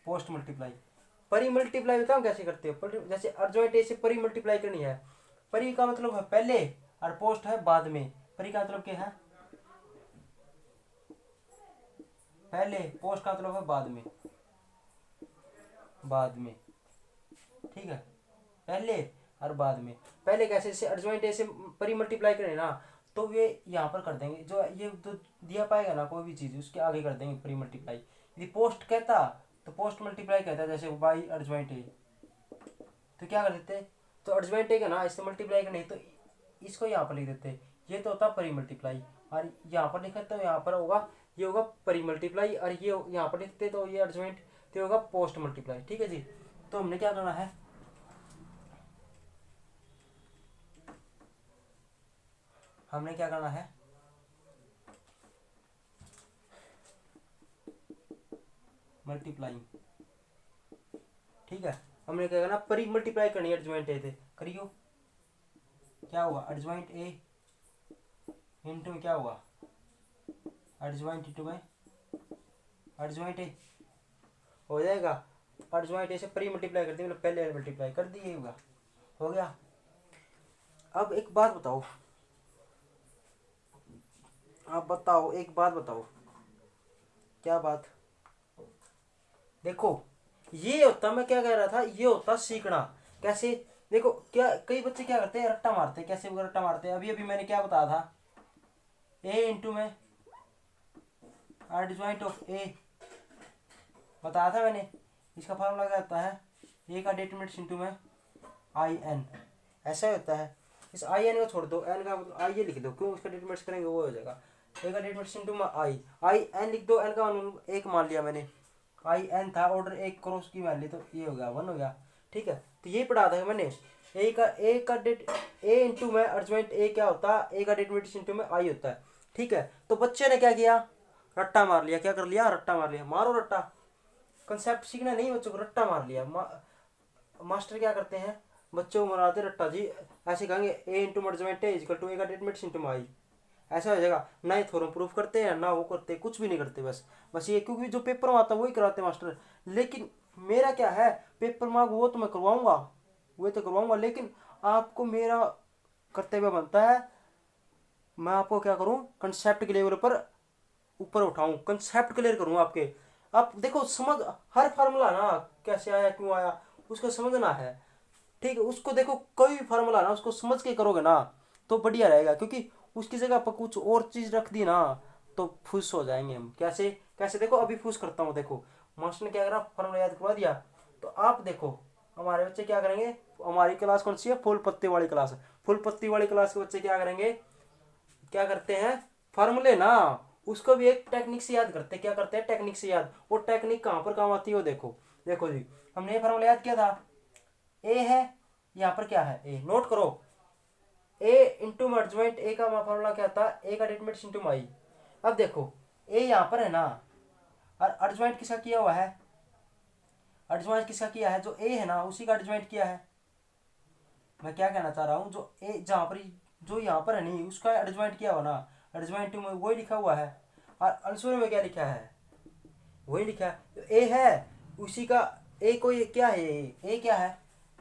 पोस्ट मल्टीप्लाई। परी मल्टीप्लाई बताऊँ कैसे करते हो। जैसे एडजॉइंट ए से परी मल्टीप्लाई करनी है, परी का मतलब है पहले और पोस्ट है बाद में। परी का मतलब क्या है, पहले, पोस्ट का मतलब है बाद में, बाद में, ठीक है, पहले और बाद में। पहले कैसे, जैसे एडजॉइंट ए से परी मल्टीप्लाई करें ना, तो वे यहाँ पर कर देंगे, जो ये तो दिया पाएगा ना कोई भी चीज़, उसके आगे कर देंगे परी मल्टीप्लाई। यदि पोस्ट कहता तो पोस्ट मल्टीप्लाई कहता है, जैसे बाई एडजॉइंट ए, तो क्या कर देते, तो एडजॉइंट ए का ना इससे मल्टीप्लाई करनी, तो इसको यहाँ पर लिख देते। ये तो होता परी मल्टीप्लाई, और यहाँ पर लिखा तो यहाँ पर होगा, ये होगा परी मल्टीप्लाई, और ये यहाँ पर लिखते तो ये एडजॉइंट, तो होगा पोस्ट मल्टीप्लाई। ठीक है जी। तो हमने क्या करना है, हमने क्या करना है, मल्टीप्लाइंग, ठीक है। हमने क्या करना, परी मल्टीप्लाई करनी है एडजॉइंट ए थे, करियो। क्या हुआ, एडजॉइंट ए इंटू क्या हुआ, एडजॉइंट इंटू में एडजॉइंट ए हो जाएगा। एडजॉइंट ए से परी मल्टीप्लाई कर दी, मतलब पहले मल्टीप्लाई कर दी, होगा, हो गया। अब एक बात बताओ, आप बताओ, एक बात बताओ, क्या बात, देखो ये होता, मैं क्या कह रहा था, ये होता सीखना। कैसे, देखो क्या कई बच्चे क्या करते हैं, रट्टा मारते हैं। कैसे रट्टा मारते हैं, अभी अभी मैंने क्या बताया था, ए इंटू में एडजॉइंट ऑफ ए बताया था मैंने। इसका फॉर्मूला क्या होता है, ए का डिटरमिनेंट इंटू में आई एन, ऐसा ही होता है। इस आई एन को छोड़ दो, एन का आई ये लिख दो, क्यों, उसका डिटरमिनेंट करेंगे वो हो जाएगा। ए का डिटरमिनेंट इंटू में आई एन लिख दो, एन का एक मान लिया मैंने, आई एन था, ऑर्डर एक क्रॉस की मान ली, तो ये हो गया 1 हो गया। ठीक है, तो ये पढ़ा था मैंने। ए इंटू में एडजॉइंट ए क्या होता है, ए का डिटरमिनेंट इंटू में आई होता है। ठीक है, तो बच्चे ने क्या किया, रट्टा मार लिया। क्या कर लिया, रट्टा मार लिया। मारो रट्टा, कंसेप्ट सीखना नहीं बच्चों को, रट्टा मार लिया। मास्टर क्या करते हैं, बच्चों को मराते रट्टा जी, ऐसे कहेंगे A into adjoint A equal to A का डिटरमिनेंट इंटू में आई, ऐसा हो जाएगा। ना ही थ्योरम प्रूफ करते हैं, ना वो करते, कुछ भी नहीं करते, बस ये, क्योंकि जो पेपर में आता है वही कराते हैं मास्टर। लेकिन मेरा क्या है, पेपर में वो तो मैं करवाऊंगा, वो तो करवाऊंगा, लेकिन आपको मेरा कर्तव्य बनता है, मैं आपको क्या करूं, कंसेप्ट के लेवल पर ऊपर उठाऊं, कंसेप्ट क्लियर करूं आपके। आप देखो, समझ, हर फार्मूला ना कैसे आया, क्यों आया, उसको समझना है। ठीक है, उसको देखो, कोई भी फार्मूला ना उसको समझ के करोगे ना तो बढ़िया रहेगा, क्योंकि उसकी जगह पर कुछ और चीज रख दी ना तो फुस हो जाएंगे हम। कैसे कैसे, देखो अभी फुस करता हूँ। देखो मास्टर ने क्या करा, फार्मूला याद करवा दिया, तो आप देखो हमारे बच्चे क्या करेंगे। हमारी क्लास कौन सी है, फुल पत्ती वाली क्लास है। फुल पत्ती वाली क्लास के बच्चे क्या करेंगे, क्या करते हैं, फार्मूले ना उसको भी एक टेक्निक से याद करते हैं। क्या करते हैं, टेक्निक से याद। वो टेक्निक कहाँ पर काम आती है वो देखो। देखो जी, हमने ये फार्मूला याद किया था, ए है, यहाँ पर क्या है, ए, नोट करो। ए इंटू एडजॉइंट ए का फॉर्मूला क्या था, ए का डिटरमिनेंट इंटू आई। अब देखो ए यहाँ पर है ना, और एडजॉइंट किसका किया हुआ है, एडजॉइंट किसका किया है, जो ए है ना उसी का एडजॉइंट किया है। मैं क्या कहना चाह रहा हूँ, जो ए जहाँ पर, जो यहाँ पर है नहीं उसका एडजॉइंट किया हुआ ना, एडजॉइंट में वही लिखा हुआ है, और आंसर में क्या लिखा है, वही लिखा है। तो ए है उसी का, ए को ये क्या है, ए क्या है,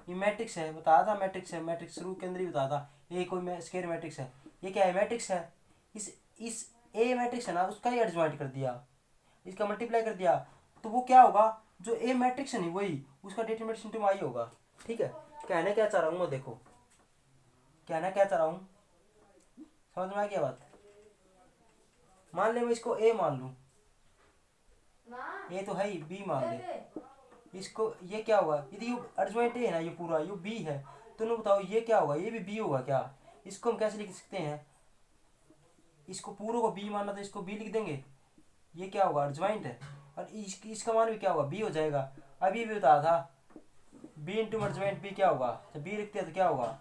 ये मैट्रिक्स है, बताया था मैट्रिक्स है, मैट्रिक्स शुरू के अंदर ही बताया था। ए कोई स्क्वायर मैट्रिक्स है, ये क्या है, मैट्रिक्स है। इस ए मैट्रिक्स है ना उसका ही एडजॉइंट कर दिया, इसका मल्टीप्लाई कर दिया, तो वो क्या होगा, जो ए मैट्रिक्स है नहीं वही उसका डिटरमिनेंट इंटू आई होगा। ठीक है, कहने क्या चाह रहा हूँ मैं, देखो कहना क्या चाह रहा हूँ, समझ में आ गया बात। मान ले मैं इसको ए मान लूँ, ए तो है ही, बी मान ले इसको, ये क्या होगा, यदि ये एडजॉइंट है ना, ये पूरा ये बी है, तो ना बताओ ये क्या होगा, ये भी बी होगा क्या। इसको हम कैसे लिख सकते हैं, इसको पूरे को बी मानना तो इसको बी लिख देंगे, ये क्या होगा, एडजॉइंट है, और इसका मान भी क्या होगा, बी हो जाएगा। अभी भी बताया था बी इंटू एडजॉइंट बी क्या होगा, जब बी लिखते हैं तो क्या होगा,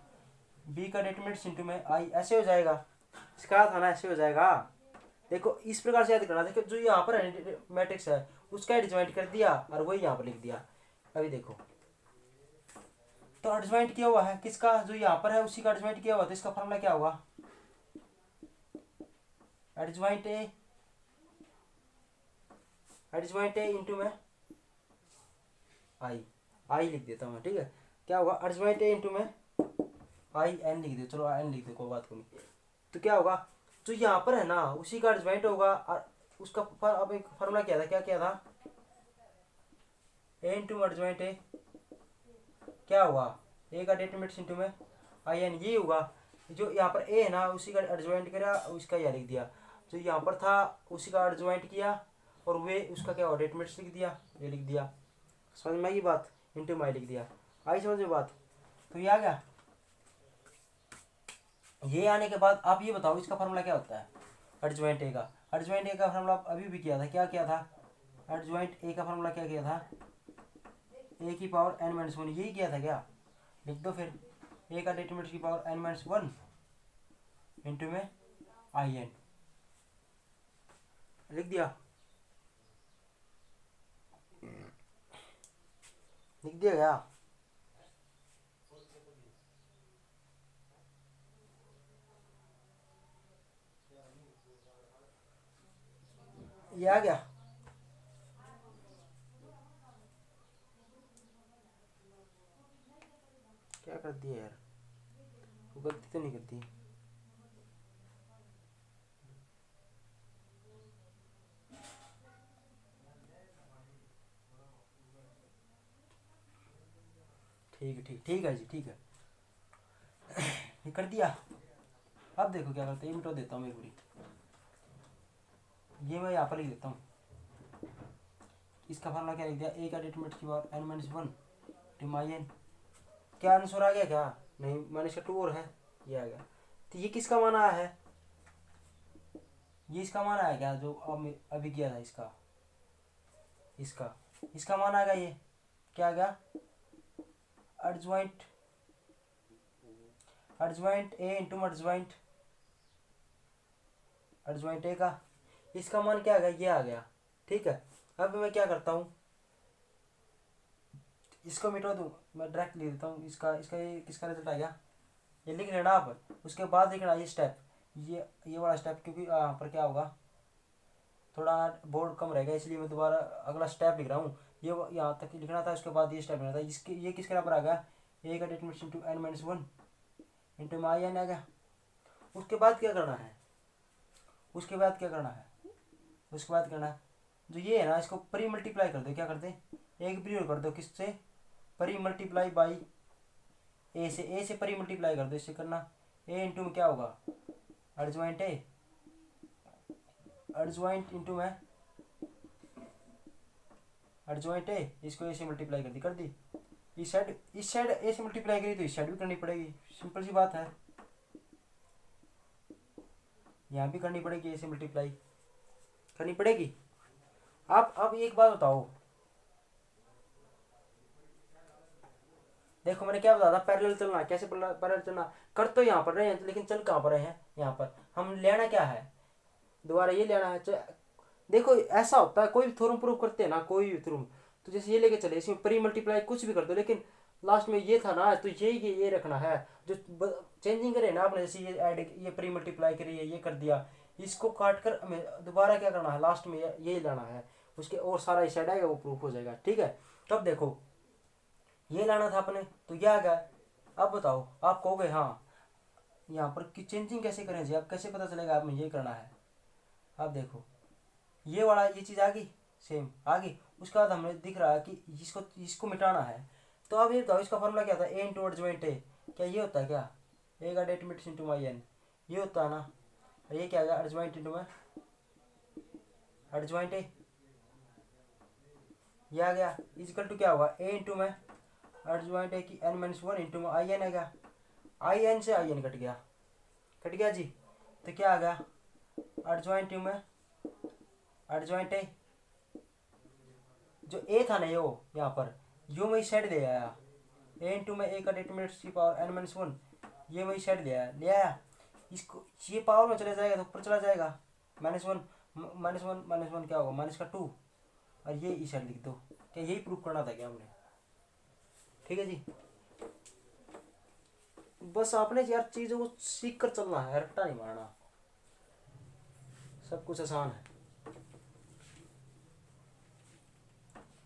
बी का डिटरमिनेंट इंटू में आई, ऐसे हो जाएगा। इसका था ना, ऐसे हो जाएगा। देखो इस प्रकार से याद करना। देखो जो यहाँ पर है मैट्रिक्स है उसका एडजॉइंट कर दिया और वही यहाँ पर लिख दिया। अभी देखो तो एडजॉइंट किया हुआ है किसका, जो यहाँ पर है उसी का एडजॉइंट किया हुआ, तो इसका फॉर्मूला क्या होगा, एडजॉइंट ए इंटू में आई लिख देता हूँ, ठीक है। क्या होगा, एडजॉइंट ए इंटू में आई एन लिख दे, चलो एन लिख दे, कोई बात नहीं। तो क्या होगा, जो यहाँ पर है ना उसी का एडजॉइंट होगा, और उसका अब एक फॉर्मूला क्या था, क्या था, ए इंटू एडजॉइंट ए, क्या होगा, ए का डेटर्मिनेंट इंटू में आई एन, ये होगा। जो यहाँ पर ए है ना उसी का एडजॉइंट करा, उसका यह लिख दिया, जो यहाँ पर था उसी का एडजॉइंट किया और वे उसका क्या हुआ डेटर्मिनेंट लिख दिया, ये लिख दिया, समझ में आई बात, इंटू में आई लिख दिया, आई समझ में बात। तो ये आ गया। ये आने के बाद आप ये बताओ इसका फॉर्मूला क्या होता है, एडजॉइंट ए का। एडजॉइंट ए का फॉर्मूला अभी भी किया था, क्या था, एडजॉइंट ए का फॉर्मूला क्या किया था, ए की पावर एन माइनस वन, यही किया था क्या, लिख दो फिर, ए का डेटर्मिनेंट की power N minus one into में आई एन, लिख दिया, लिख दिया गया। ये आ गया। क्या कर दिया यार, वो गलती तो नहीं करती। ठीक है जी, ठीक है, ये कर दिया। अब देखो क्या करते हैं, मिटो देता हूँ मैं पूरी, ये मैं यहाँ पर लिख देता हूँ, इसका फॉर्मूला क्या लिख दिया, ए का डेटर्मिनेंट की power N minus one T I N, क्या आंसर आ गया क्या, नहीं माइनस का टू और है, ये आ गया। तो ये किसका मान आया है, ये इसका मान आया क्या, जो अभी किया था इसका, इसका मान आ गया, ये क्या आ गया, एडजॉइंट ए इंटू एडजॉइंट ए का, इसका मान क्या आ गया, ये आ गया, ठीक है। अब मैं क्या करता हूँ, इसको मिटा दूँ, मैं डायरेक्ट लिख देता हूँ, इसका इसका ये किसका रिजल्ट आ गया, ये लिख लेना आप। उसके बाद लिखना ये स्टेप, ये वाला स्टेप, क्योंकि यहाँ पर क्या होगा, थोड़ा बोर्ड कम रहेगा, इसलिए मैं दोबारा अगला स्टेप लिख रहा हूँ। ये यहाँ तक लिखना था, उसके बाद ये स्टेप लिखना था। इसके ये किसके बराबर आ गया, ए का determinant into N minus one into I N आ गया। उसके बाद क्या करना है, उसके बाद करना है, जो ये है ना इसको परी मल्टीप्लाई कर दो, क्या कर दे, एक परी कर दो, किससे, परी मल्टीप्लाई बाई ए से परी मल्टीप्लाई कर दो, इससे करना, ए इंटू में क्या होगा, एडजॉइंट इंटू में एडजॉइंट ए, इसको ए से मल्टीप्लाई कर दी, इस साइड ए से मल्टीप्लाई करी तो इस साइड भी करनी पड़ेगी, सिंपल सी बात है, यहाँ भी करनी पड़ेगी, ए से मल्टीप्लाई करनी पड़ेगी। आप अब एक बात बताओ, देखो मैंने क्या बताया था, पैरेलल चलना, कैसे पैरेलल चलना, कर तो यहाँ पर रहे हैं लेकिन चल कहाँ पर रहे हैं, यहाँ पर हम लेना क्या है, दोबारा ये लेना है। देखो ऐसा होता है, कोई भी थ्योरम प्रूव करते हैं ना, कोई भी थ्योरम, तो जैसे ये लेके चले, इसमें प्री मल्टीप्लाई कुछ भी कर दो, लेकिन लास्ट में ये था ना, तो ये रखना है, जो चेंजिंग करे ना आपने, जैसे ये ऐड, ये प्री मल्टीप्लाई करी है, ये कर दिया, इसको काट कर हमें दोबारा क्या करना है, लास्ट में ये लाना है, उसके और सारा इस साइड आएगा, वो प्रूफ हो जाएगा, ठीक है। तो अब देखो ये लाना था अपने, तो ये आ गया। अब बताओ, आप कहोगे हाँ यहाँ पर की चेंजिंग कैसे करें जी, अब कैसे पता चलेगा आप में ये करना है। अब देखो ये वाला ये चीज़ आ गई, सेम आ गई, उसके बाद हमें दिख रहा है कि इसको मिटाना है। तो अब ये बताओ इसका फॉर्मूला क्या था, ए इंटू एडजॉइंट ए, क्या ये होता है क्या, ए का डेटर्मिनेंट इंटू माई एन, ये होता है ना, ये क्या गया, एडजॉइंट इंटू में एडजॉइंट ए, ये आ गया, इजिकल टू क्या होगा, ए इंटू में एडजॉइंट ए की एन माइनस वन इंटू में आई एन है क्या, आई एन से आई एन कट गया जी, तो क्या आ गया, एडजॉइंट में एडजॉइंट ए, जो ए था ना यो यहाँ पर, यो मैं इस साइड ले आया, ए इंटू में ए का डेटर्मिनेंट की पावर एन माइनस वन, ये मैं इस साइड ले आया, इसको ये पावर में चला जाएगा तो ऊपर चला जाएगा, माइनस वन क्या होगा, माइनस का टू, और ये ई साइड लिख दो। क्या यही प्रूफ करना था क्या हमने? ठीक है जी, बस आपने यार चीज़ों को सीख कर चलना है, रट्टा नहीं मारना। सब कुछ आसान है।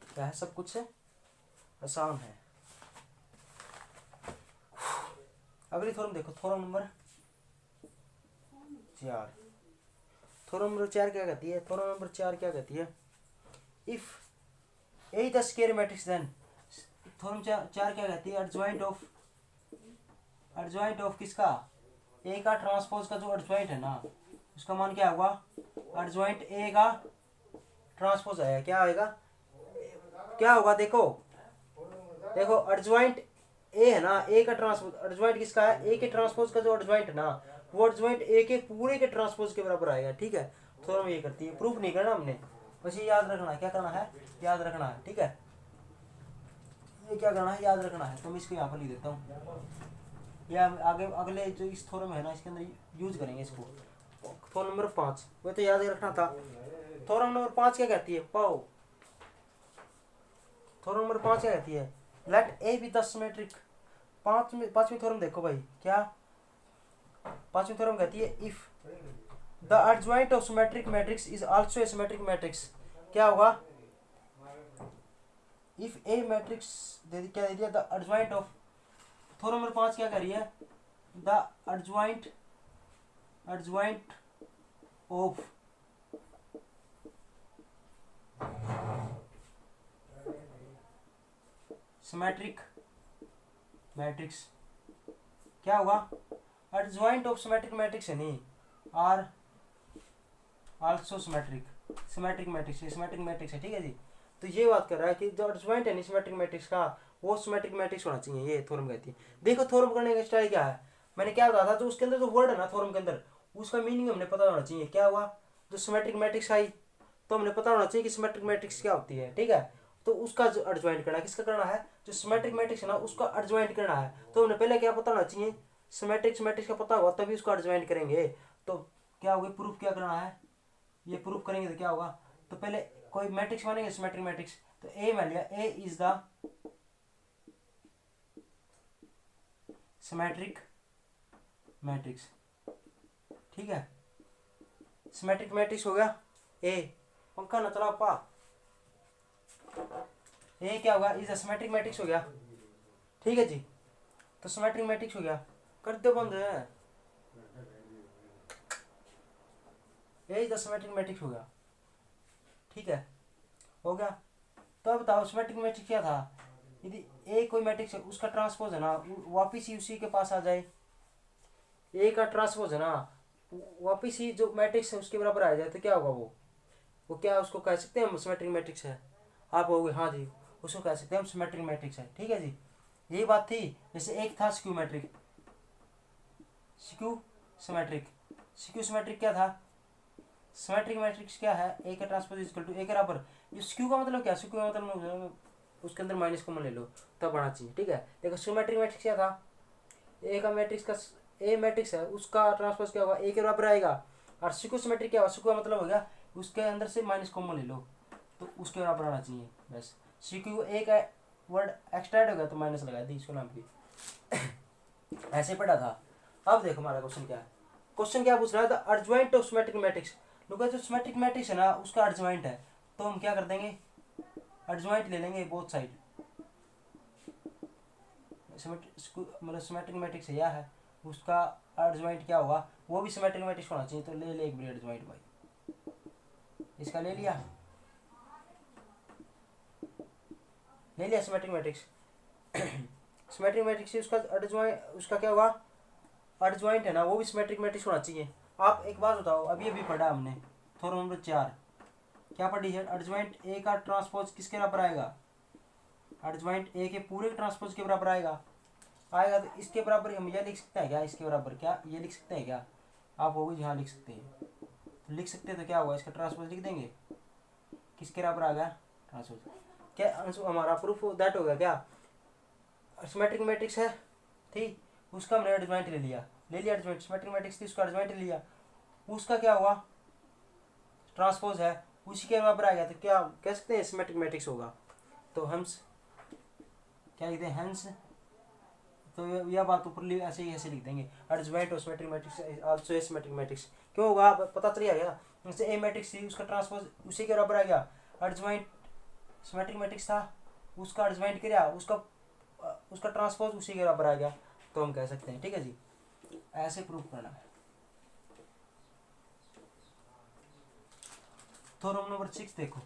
क्या है? सब कुछ है आसान है। अगली थ्योरम देखो, थ्योरम नंबर 4। थ्योरम नंबर 4 क्या कहती है? थ्योरम नंबर 4 क्या कहती है? If A the square matrix then, theorem 4 क्या कहती है? एडजॉइंट ऑफ किसका? ए का ट्रांसपोज का जो एडजॉइंट है ना, उसका मान क्या होगा? एडजॉइंट ए का ट्रांसपोज है, क्या आएगा? क्या होगा? देखो देखो, एडजॉइंट ए है ना, ए का ट्रांसपोज, एडजॉइंट किसका है? ए के ट्रांसपोज का जो एडजॉइंट है ना, वो एडजॉइंट ए के पूरे के ट्रांसपोज के बराबर आएगा। ठीक है, थ्योरम ये करती है। प्रूफ नहीं करना हमने, बस ये याद रखना है। क्या करना है? याद रखना है। ठीक है, ये क्या करना है? याद रखना है। तो मैं इसको यहाँ पर लिख देता हूँ, या आगे अगले जो इस थ्योरम है ना, इसके अंदर यूज करेंगे इसको। थ्योरम नंबर 5 वो तो याद ही रखना था। थ्योरम नंबर 5 क्या कहती है? पाओ, थ्योरम नंबर 5 क्या कहती है? Let A B the symmetric. पांचवी थ्योरम देखो भाई, क्या पांचवी थ्योरम कहती है? If the adjoint of symmetric matrix is also a symmetric matrix. क्या होगा? इफ ए मैट्रिक्स क्या दे दिया? The adjoint of, theorem number 5 क्या कह रही है? The adjoint of symmetric matrix क्या होगा? एडजॉइंट ऑफ सिमेट्रिक मैट्रिक्स है नहीं, आर आल्सो सिमेट्रिक मैट्रिक्स है। ठीक है जी, तो ये बात कर रहा है कि जो एडजॉइंट है सिमेट्रिक मैट्रिक्स का, वो सिमेट्रिक मैट्रिक्स होना चाहिए। ये थ्योरम कहती है। देखो थ्योरम करने का स्टाइल क्या है, मैंने क्या बताया था? जो उसके अंदर जो वर्ड है ना थ्योरम के अंदर, उसका मीनिंग हमने पता होना चाहिए। क्या हुआ? जो सिमेट्रिक मैट्रिक्स आई तो हमने पता होना चाहिए कि सिमेट्रिक मैट्रिक्स क्या होती है। ठीक है, तो उसका जो एडजॉइंट करना है, किसका करना है? जो सिमेट्रिक मैट्रिक्स है ना, उसका एडजॉइंट करना है। तो हमने पहले क्या पता होना चाहिए? सिमेट्रिक मैट्रिक्स का पता होगा तभी उसको एडजॉइंट करेंगे। तो क्या होगा? प्रूफ क्या करना है? ये प्रूफ करेंगे तो क्या होगा? तो पहले कोई मैट्रिक्स मानेंगे सिमेट्रिक मैट्रिक्स, तो ए मान लिया, ए इज द सिमेट्रिक मैट्रिक्स। ठीक है, सिमेट्रिक मैट्रिक्स हो गया ए। पंखा न चलाओ पा। ए क्या होगा? इज द सिमेट्रिक मैट्रिक्स हो गया। ठीक है जी, तो सिमेट्रिक मैट्रिक्स हो गया। कर दो बंद है, ए इज द सिमेट्रिक मैट्रिक्स हो गया। ठीक है, हो गया। तो अब बताओ सिमेट्रिक मैट्रिक्स क्या था? यदि ए कोई मैट्रिक्स है, उसका ट्रांसपोज है ना, वापिस ही उसी के पास आ जाए। ए का ट्रांसपोज है ना, वापिस ही जो मैट्रिक्स है उसके बराबर आ जाए, तो क्या होगा? वो क्या, उसको कह सकते हैं हम सिमेट्रिक मैट्रिक्स है? आप कहोगे हाँ जी, उसको कह सकते हैं हम सिमेट्रिक मैट्रिक्स है। ठीक है जी, यही बात थी। जैसे एक था स्क्यू मैट्रिक, स्क्यू सिमेट्रिक क्या था? सिमेट्रिक मैट्रिक्स क्या है? ए का ट्रांसपोज इक्वल टू ए के बराबर। ये स्क्यू का मतलब क्या? स्क्यू का मतलब उसके अंदर माइनस कॉमन ले लो तब आना चाहिए। ठीक है, देखो सिमेट्रिक मैट्रिक्स क्या था? ए का मैट्रिक्स का, ए मैट्रिक्स है उसका ट्रांसपोज क्या होगा? ए के बराबर आएगा। और स्क्यू सिमेट्रिक क्या होगा? स्क्यू का मतलब हो गया उसके अंदर से माइनस कॉमन ले लो तो उसके बराबर आना चाहिए। बस स्क्यू ए का वर्ड एक्स्ट्रा ऐड हो गया तो माइनस लगा दी इसको नाम की। ऐसे पढ़ा था। अब देखो हमारा क्वेश्चन क्या है। क्वेश्चन क्या पूछ रहा था? Adjoint of symmetric matrix. लोग जो सिमेट्रिक मैट्रिक्स है ना, उसका एडजॉइंट है, तो हम क्या कर देंगे? एडजॉइंट ले लेंगे बोथ साइड। मतलब सिमेट्रिक मैट्रिक्स है या है, उसका एडजॉइंट क्या होगा? वो भी सिमेट्रिक मैट्रिक्स होना चाहिए। तो ले ले एक भी एडजॉइंट भाई, इसका ले लिया सिमेट्रिक मैट्रिक्स। सिमेट्रिक मैट्रिक्स से उसका एडजॉइंट, उसका क्या होगा? एडजॉइंट है ना, वो भी सिमेट्रिक मैट्रिक्स होना चाहिए। आप एक बात बताओ, अभी पढ़ा हमने थ्योरम नंबर 4 क्या पढ़ी है? एडजॉइंट ए का ट्रांसपोज किसके बराबर आएगा? एडजॉइंट ए के पूरे ट्रांसपोज के बराबर आएगा। तो इसके बराबर हम ये लिख सकते हैं क्या? इसके बराबर क्या ये लिख सकते हैं क्या? आप होगी जहाँ लिख सकते हैं, तो लिख सकते हैं। तो क्या होगा? इसका ट्रांसपोज लिख देंगे। किसके बराबर आ गया? ट्रांसपोज। क्या आंसर हमारा प्रूफ दैट होगा? क्या सिमेट्रिक मैट्रिक्स है, ठीक, उसका हमने एडजॉइंट ले लिया एडजॉइंट। सिमेट्रिक मैट्रिक्स थी, उसका एडजॉइंट ले लिया। उसका क्या हुआ? ट्रांसपोज है, उसी के बराबर आ गया तो क्या कह सकते हैं सिमेट्रिक मैट्रिक्स होगा। तो हम क्या लिखते हैं हेंस, तो यह बात ऊपर ऐसे ही ऐसे लिख देंगे adjoint of symmetric matrix also a symmetric matrix. क्यों होगा पता चल गया, जैसे ए मैट्रिक्स थी उसका ट्रांसपोज उसी के बराबर आ गया, एडजॉइंट सिमेट्रिक मैट्रिक्स था उसका एडजॉइंट किया उसका ट्रांसपोज उसी के बराबर आ गया, तो हम कह सकते हैं। ठीक है जी, ऐसे प्रूव करना है। थ्योरम नंबर 6 देखो,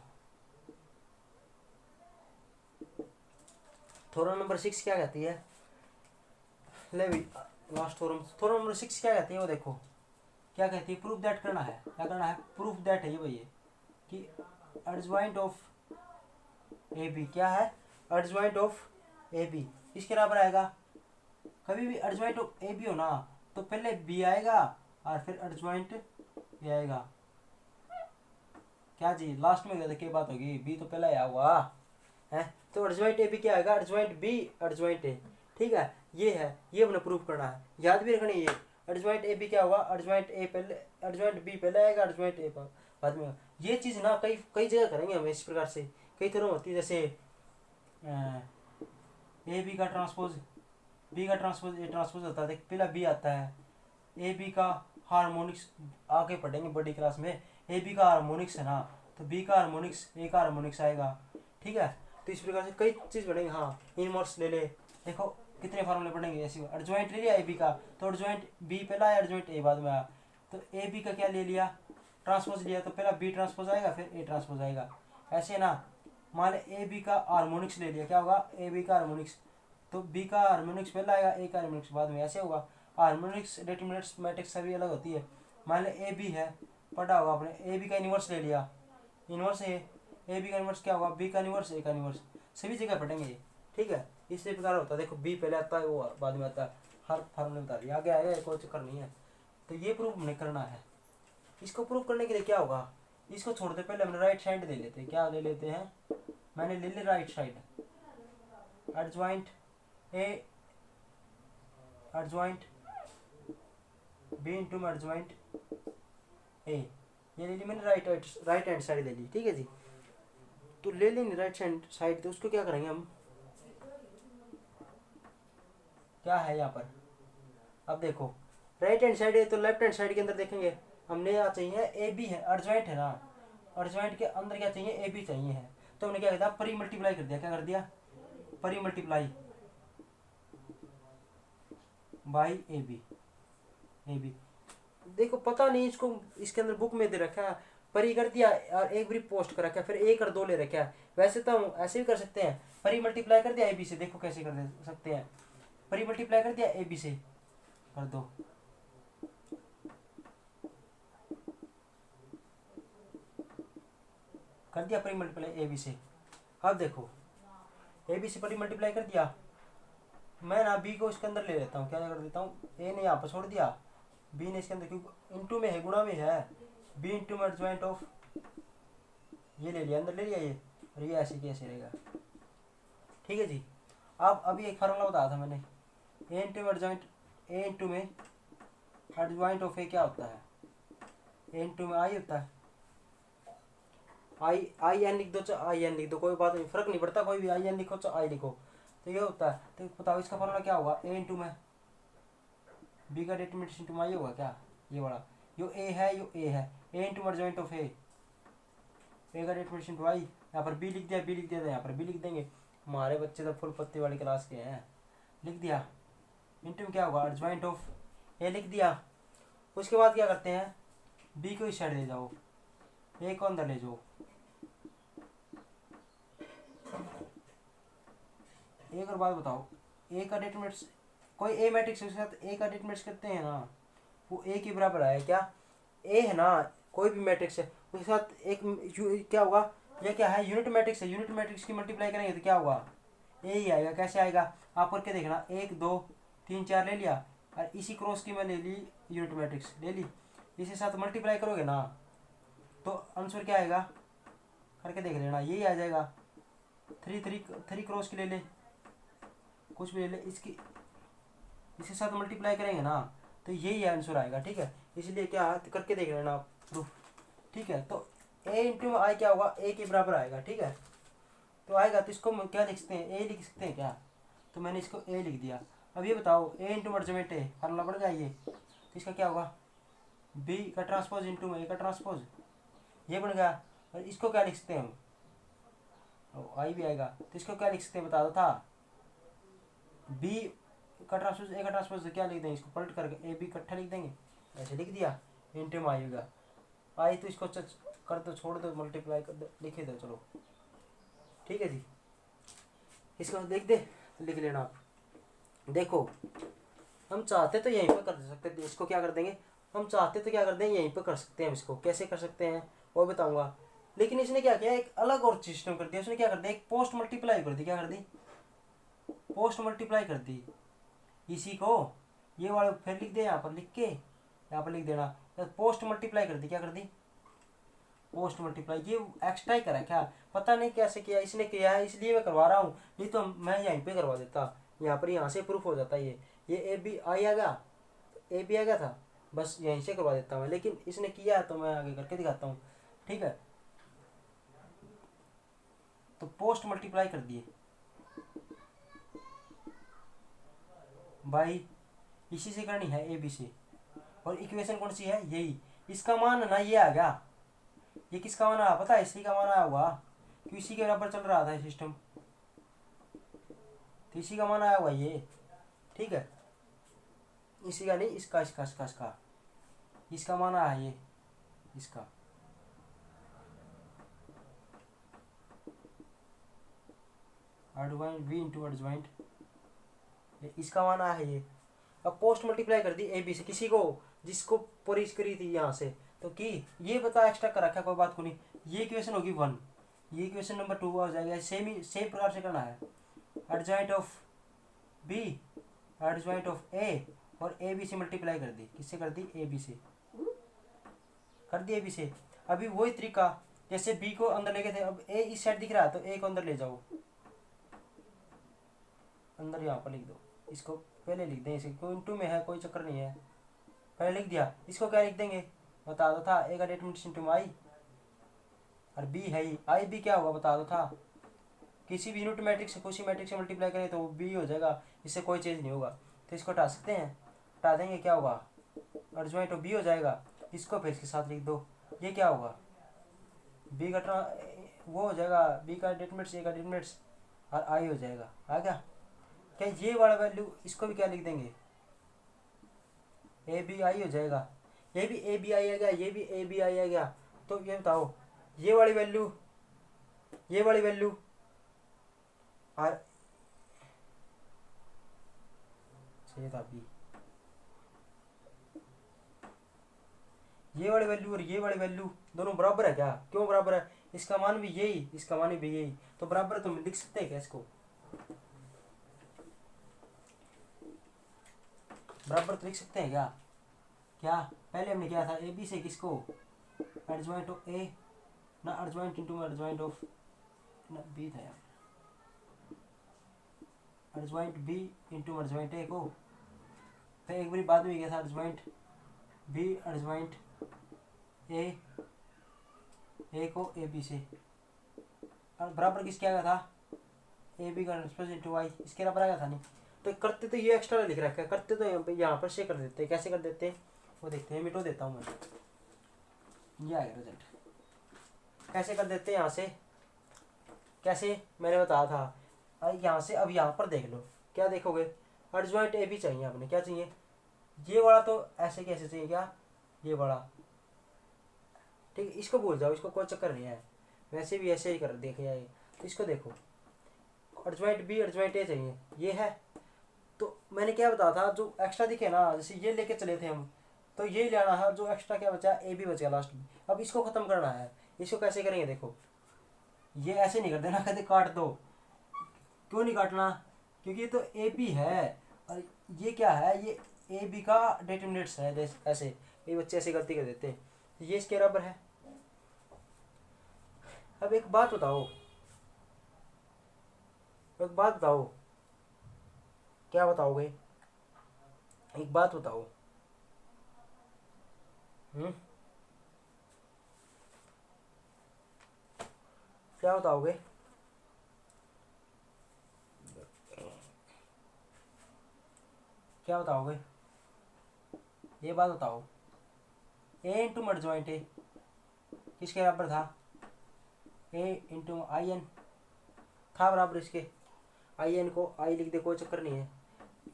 थ्योरम नंबर 6 क्या कहती है, ले भी लास्ट थ्योरम नंबर 6 क्या कहती है वो देखो, क्या कहती है, प्रूफ दैट करना है। क्या करना है, प्रूफ दैट है ये भैया कि एडजॉइंट ऑफ ए बी क्या है, एडजॉइंट ऑफ ए बी इसके बराबर आएगा। कभी भी एडजॉइंट ऑफ ए बी हो ना तो पहले बी आएगा और फिर एडजॉइंट ए आएगा। क्या जी लास्ट में क्या बात होगी, बी तो पहले आया हुआ है, तो एडजॉइंट ए बी क्या आएगा, एडजॉइंट बी एडजॉइंट ए। ठीक है, ये है, ये अपने प्रूफ करना है, याद भी रखना ये एडजॉइंट ए बी क्या होगा, एडजॉइंट ए पहले एडजॉइंट बी पहले आएगा, एडजॉइंट ए बाद में। ये चीज़ ना कई कई जगह करेंगे हम इस प्रकार से, कई तरह होती है, जैसे ए बी का ट्रांसपोज बी का ट्रांसपोज ए ट्रांसपोज होता है, पहला बी आता है, ए बी का हार्मोनिक्स आगे पढ़ेंगे बड़ी क्लास में, ए बी का हार्मोनिक्स है ना तो बी का हार्मोनिक्स ए का हार्मोनिक्स आएगा। ठीक है, तो इस प्रकार से कई चीज़ पढ़ेंगे। हाँ इनवर्स ले ले, देखो कितने फार्मूले पढ़ेंगे ऐसे। एडजॉइंट ले लिया ए बी का तो एडजॉइंट बी पहला आया, एडजॉइंट ए बाद में आया, तो ए बी का क्या ले लिया ट्रांसपोज लिया, तो पहला बी ट्रांसपोज आएगा फिर ए ट्रांसपोज आएगा, ऐसे ना। मान ले ए बी का हार्मोनिक्स ले लिया, क्या होगा, ए बी का हार्मोनिक्स, तो बी का हार्मोनिक्स पहला आएगा, ए का हार्मोनिक्स बाद में, ऐसे होगा। हार्मोनिक्स डिटरमिनेंट्स मैट्रिक्स सभी अलग होती है। मान ले ए बी है, पढ़ा होगा आपने, ए बी का इनवर्स ले लिया, इनवर्स है ए बी का इनवर्स क्या होगा, बी का इनवर्स ए का इनवर्स, सभी जगह पढ़ेंगे ये। ठीक है, इसी प्रकार होता है, देखो बी पहले आता है वो बाद में आता है, हर फार्मूले बता दिया, आगे आएगा कोई चक्कर नहीं है। तो ये प्रूफ हमने करना है। इसको प्रूफ करने के लिए क्या होगा, इसको छोड़ते पहले हमने राइट साइड ले लेते हैं, क्या ले लेते हैं, मैंने ले ली right side, adjoint A adjoint B into में एडजॉइंट ए, ये ले ली मैंने राइट हैंड साइड ले ली। ठीक है जी, तो ले लेंगे राइट हैंड साइड, तो उसको क्या करेंगे हम, क्या है यहाँ पर, अब देखो राइट हैंड साइड है तो लेफ्ट हैंड साइड के अंदर देखेंगे हमने यहाँ चाहिए ए बी है, एडजॉइंट है ना, एडजॉइंट के अंदर क्या चाहिए, ए बी चाहिए है, तो हमने क्या किया, परी मल्टीप्लाई कर दिया, क्या कर दिया, परी मल्टीप्लाई बाई ए बी। देखो पता नहीं इसको, इसके अंदर बुक में दे रखा है परी कर दिया और एक बारी पोस्ट कर रखा है, फिर एक और दो ले रखा है। वैसे तो हम ऐसे भी कर सकते हैं, परी मल्टीप्लाई कर दिया ए बी से, देखो कैसे कर दे सकते हैं, परी मल्टीप्लाई कर दिया ए बी से, कर दो, कर दिया परी मल्टीप्लाई ए बी से। अब देखो ए बी से परी मल्टीप्लाई कर दिया, मैं ना बी को इसके अंदर ले लेता हूँ, क्या कर देता हूँ, ए ने यहाँ पर छोड़ दिया, बी ने इसके अंदर, क्योंकि इंटू में है गुणा में है, बी इंटू में एडजॉइंट ऑफ ये ले लिया, अंदर ले लिया ये, और ये ऐसे कैसे रहेगा। ठीक है जी, अब अभी एक फार्मूला बताया था मैंने, ए इंटू में एडजॉइंट, ए इंटू में एडजॉइंट ऑफ ए क्या होता है, ए इंटू में आई होता है, आई एन लिख दो चाहे आई एन लिख दो, कोई बात नहीं, फर्क नहीं पड़ता, कोई भी आई एन लिखो चाहे आई लिखो, तो ये होता है। तो बताओ इसका फार्मूला क्या होगा, ए इंटू में बी का डिटरमिनेंट इंटू आई होगा क्या, ये वाला, यो ए है यो ए है, ए इंटू एडजॉइंट ऑफ ए का डिटरमिनेंट इंटू आई, यहाँ पर बी लिख दिया, बी लिख दिया, यहाँ पर बी लिख देंगे, हमारे बच्चे तो फुल पत्ती वाली क्लास के हैं, लिख दिया, इंटू में क्या होगा, एडजॉइंट ऑफ ए लिख दिया। उसके बाद क्या करते हैं, बी को इस साइड ले जाओ, ए को अंदर ले जाओ, एक और बात बताओ, ए का डिटरमिनेंट्स कोई ए मैट्रिक्स के साथ ए का डिटरमिनेंट्स करते हैं ना, वो ए के बराबर आया, क्या ए है ना, कोई भी मैट्रिक्स है उसके साथ एक क्या होगा, ये क्या है, यूनिट मैट्रिक्स है, यूनिट मैट्रिक्स की मल्टीप्लाई करेंगे तो क्या होगा, ए ही आएगा। कैसे आएगा आप करके देखना, 1 2 3 4 ले लिया, और इसी क्रॉस की मैं ले ली यूनिट मैट्रिक्स ले ली, इसी साथ मल्टीप्लाई करोगे ना तो आंसर क्या आएगा, करके देख लेना, यही आ जाएगा। 3 क्रॉस की ले ले, कुछ भी ले ले, इसके साथ मल्टीप्लाई करेंगे ना तो यही आंसर आएगा। ठीक है, इसलिए क्या करके देख लेना आप प्रूफ। ठीक है, तो ए इंटू आई क्या होगा, ए के बराबर आएगा। ठीक है, तो आएगा तो इसको क्या लिख सकते हैं, ए लिख सकते हैं क्या, तो मैंने इसको ए लिख दिया। अब ये बताओ ए इंटू मर्जमेंट ए फार्मूला बढ़ गया ये, तो इसका क्या होगा, बी का ट्रांसपोज इंटू ए का ट्रांसपोज, ये बन गया। और इसको क्या लिख सकते हैं हम, आई भी आएगा, तो इसको क्या लिख सकते हैं बता दो था, बी का ट्रांसपोज ए का ट्रांसपोज, तो क्या लिख देंगे, इसको पलट करके ए बी इकट्ठा लिख देंगे, ऐसे लिख दिया, इंटू में आई होगा। आई तो इसको कर दो, छोड़ दो, मल्टीप्लाई कर दो, लिख दो, चलो ठीक है जी। इसको देख दे तो लिख लेना आप। देखो हम चाहते तो यहीं पर कर सकते थे, इसको क्या कर देंगे, हम चाहते तो क्या कर देंगे, यहीं पर कर सकते हैं। इसको कैसे कर सकते हैं वो बताऊंगा, लेकिन इसने क्या किया, एक अलग और सिस्टम कर दिया। उसने क्या कर दिया, एक पोस्ट मल्टीप्लाई कर दी, क्या कर दी, पोस्ट मल्टीप्लाई कर दी। इसी को ये वाले फिर लिख दे, यहाँ पर लिख के यहाँ पर लिख देना, पोस्ट मल्टीप्लाई कर दी, क्या कर दी, पोस्ट मल्टीप्लाई। ये एक्स्ट्रा ही करा क्या, पता नहीं कैसे किया, इसने किया है इसलिए मैं करवा रहा हूँ, नहीं तो मैं यहीं पे करवा देता, यहाँ पर, यहाँ से प्रूफ हो जाता। ये ए बी आई आ गया, ए बी आ गया था, बस यहीं से करवा देता मैं, लेकिन इसने किया है तो मैं आगे करके दिखाता हूँ। ठीक है, तो पोस्ट मल्टीप्लाई कर दिए भाई, इसी से करनी है ए बी से, और इक्वेशन कौन सी है, यही, इसका मान ना ये आ गया, ये किसका मान आया पता है, इसी का मान आया हुआ, क्यों इसी के बराबर चल रहा था सिस्टम, तो इसी का मान आया हुआ ये। ठीक है, इसी का नहीं, इसका इसका इसका इसका इसका मान आया ये, इसका एडजॉइंट बी इंटू एडजॉइंट, इसका मान आया है ये। अब पोस्ट मल्टीप्लाई कर दी ए बी से, किसी को जिसको पोरिश करी थी यहाँ से, तो की ये बता एक्स्ट्रा कर रखा, कोई बात को नहीं, ये इक्वेशन होगी 1, ये इक्वेशन नंबर 2 हो जाएगा। सेम प्रकार से करना है, adjoint of B adjoint of A, और ए बी से मल्टीप्लाई कर दी, किससे कर दी, ए बी से कर दी, ए बी से। अभी वही तरीका, जैसे बी को अंदर लेके थे, अब ए इस साइड दिख रहा है तो ए को अंदर ले जाओ, अंदर यहाँ पर लिख दो, इसको पहले लिख दें, इसे कोई इंटू में है कोई चक्कर नहीं है, पहले लिख दिया। इसको क्या लिख देंगे बता दो था, ए का डेटमेंट इंटू आई, और बी है ही, आई बी क्या होगा बता दो था, किसी भी यूनिट मैट्रिक्स से किसी मैट्रिक्स से मल्टीप्लाई करें तो बी हो जाएगा, इससे कोई चेंज नहीं होगा। तो इसको हटा सकते हैं, हटा देंगे, क्या होगा, एडजॉइंट ऑफ बी हो जाएगा, इसको फिर इसके साथ लिख दो, ये क्या होगा, बी का वो हो जाएगा, बी का डेटमेंट्स ए का डेटमेंट्स, और आई हो जाएगा, आ गया क्या, ये वाला वैल्यू इसको भी क्या लिख देंगे, ए बी आई हो जाएगा, ये भी ए बी आई आ गया, ये भी ए बी आई आ गया। तो ये बताओ, ये वाली वैल्यू, ये वाली वैल्यू, और चाहिए था बी, ये वाली वैल्यू और ये वाली वैल्यू दोनों बराबर है क्या, क्यों बराबर है, इसका मान भी यही, इसका मान भी यही, तो बराबर तुम लिख सकते हैं क्या, इसको बराबर तो लिख सकते हैं क्या, क्या पहले हमने किया था, ए बी से किसको, एडजॉइंट ऑफ ए, ना एडजॉइंट इंटू एडजॉइंट ऑफ, ना बी था यार, adjoint B into adjoint A को, फिर एक बार बाद में गया था एडजॉइंट बी एडजॉइंट ए को ए बी से, और बराबर किसके आया था, ए बी का इंटू वाई, इसके बराबर आया था नहीं, तो करते तो ये एक्स्ट्रा लिख रखा है, करते तो यहाँ पर से कर देते, कैसे कर देते वो देखते हैं, मिटो देता हूँ मैं, ये आएगा रिजल्ट, कैसे कर देते हैं यहाँ से, कैसे मैंने बताया था, यहाँ से अब यहाँ पर देख लो, क्या देखोगे, एडजॉइंट ए बी चाहिए आपने, क्या चाहिए, ये वाला तो ऐसे कैसे चाहिए, क्या ये वाला, ठीक है, इसको भूल जाओ, इसको कोई चक्कर नहीं है, वैसे भी ऐसे ही कर देखे जाए, तो इसको देखो, एडजॉइंट बी एडजॉइंट ए चाहिए, ये है, तो मैंने क्या बताया था, जो एक्स्ट्रा दिखे ना, जैसे ये लेके चले थे हम, तो ये लेना है, जो एक्स्ट्रा क्या बचा, ए बी बच गया लास्ट में, अब इसको खत्म करना है, इसको कैसे करेंगे देखो, ये ऐसे नहीं कर देना, कहते काट दो, क्यों नहीं काटना, क्योंकि ये तो ए बी है, और ये क्या है, ये ए बी का डिटरमिनेंट्स है, ऐसे ये बच्चे ऐसे गलती कर देते हैं, ये इसके बराबर है। अब एक बात बताओ, एक बात बताओ, क्या बताओगे, एक बात बताओ, क्या बताओगे? क्या बताओगे? ये बात बताओ। ए इंटू मड ज्वाइंट ए किसके बराबर था? ए इंटू आई एन था बराबर इसके। आई एन को आई लिख दे, कोई चक्कर नहीं है।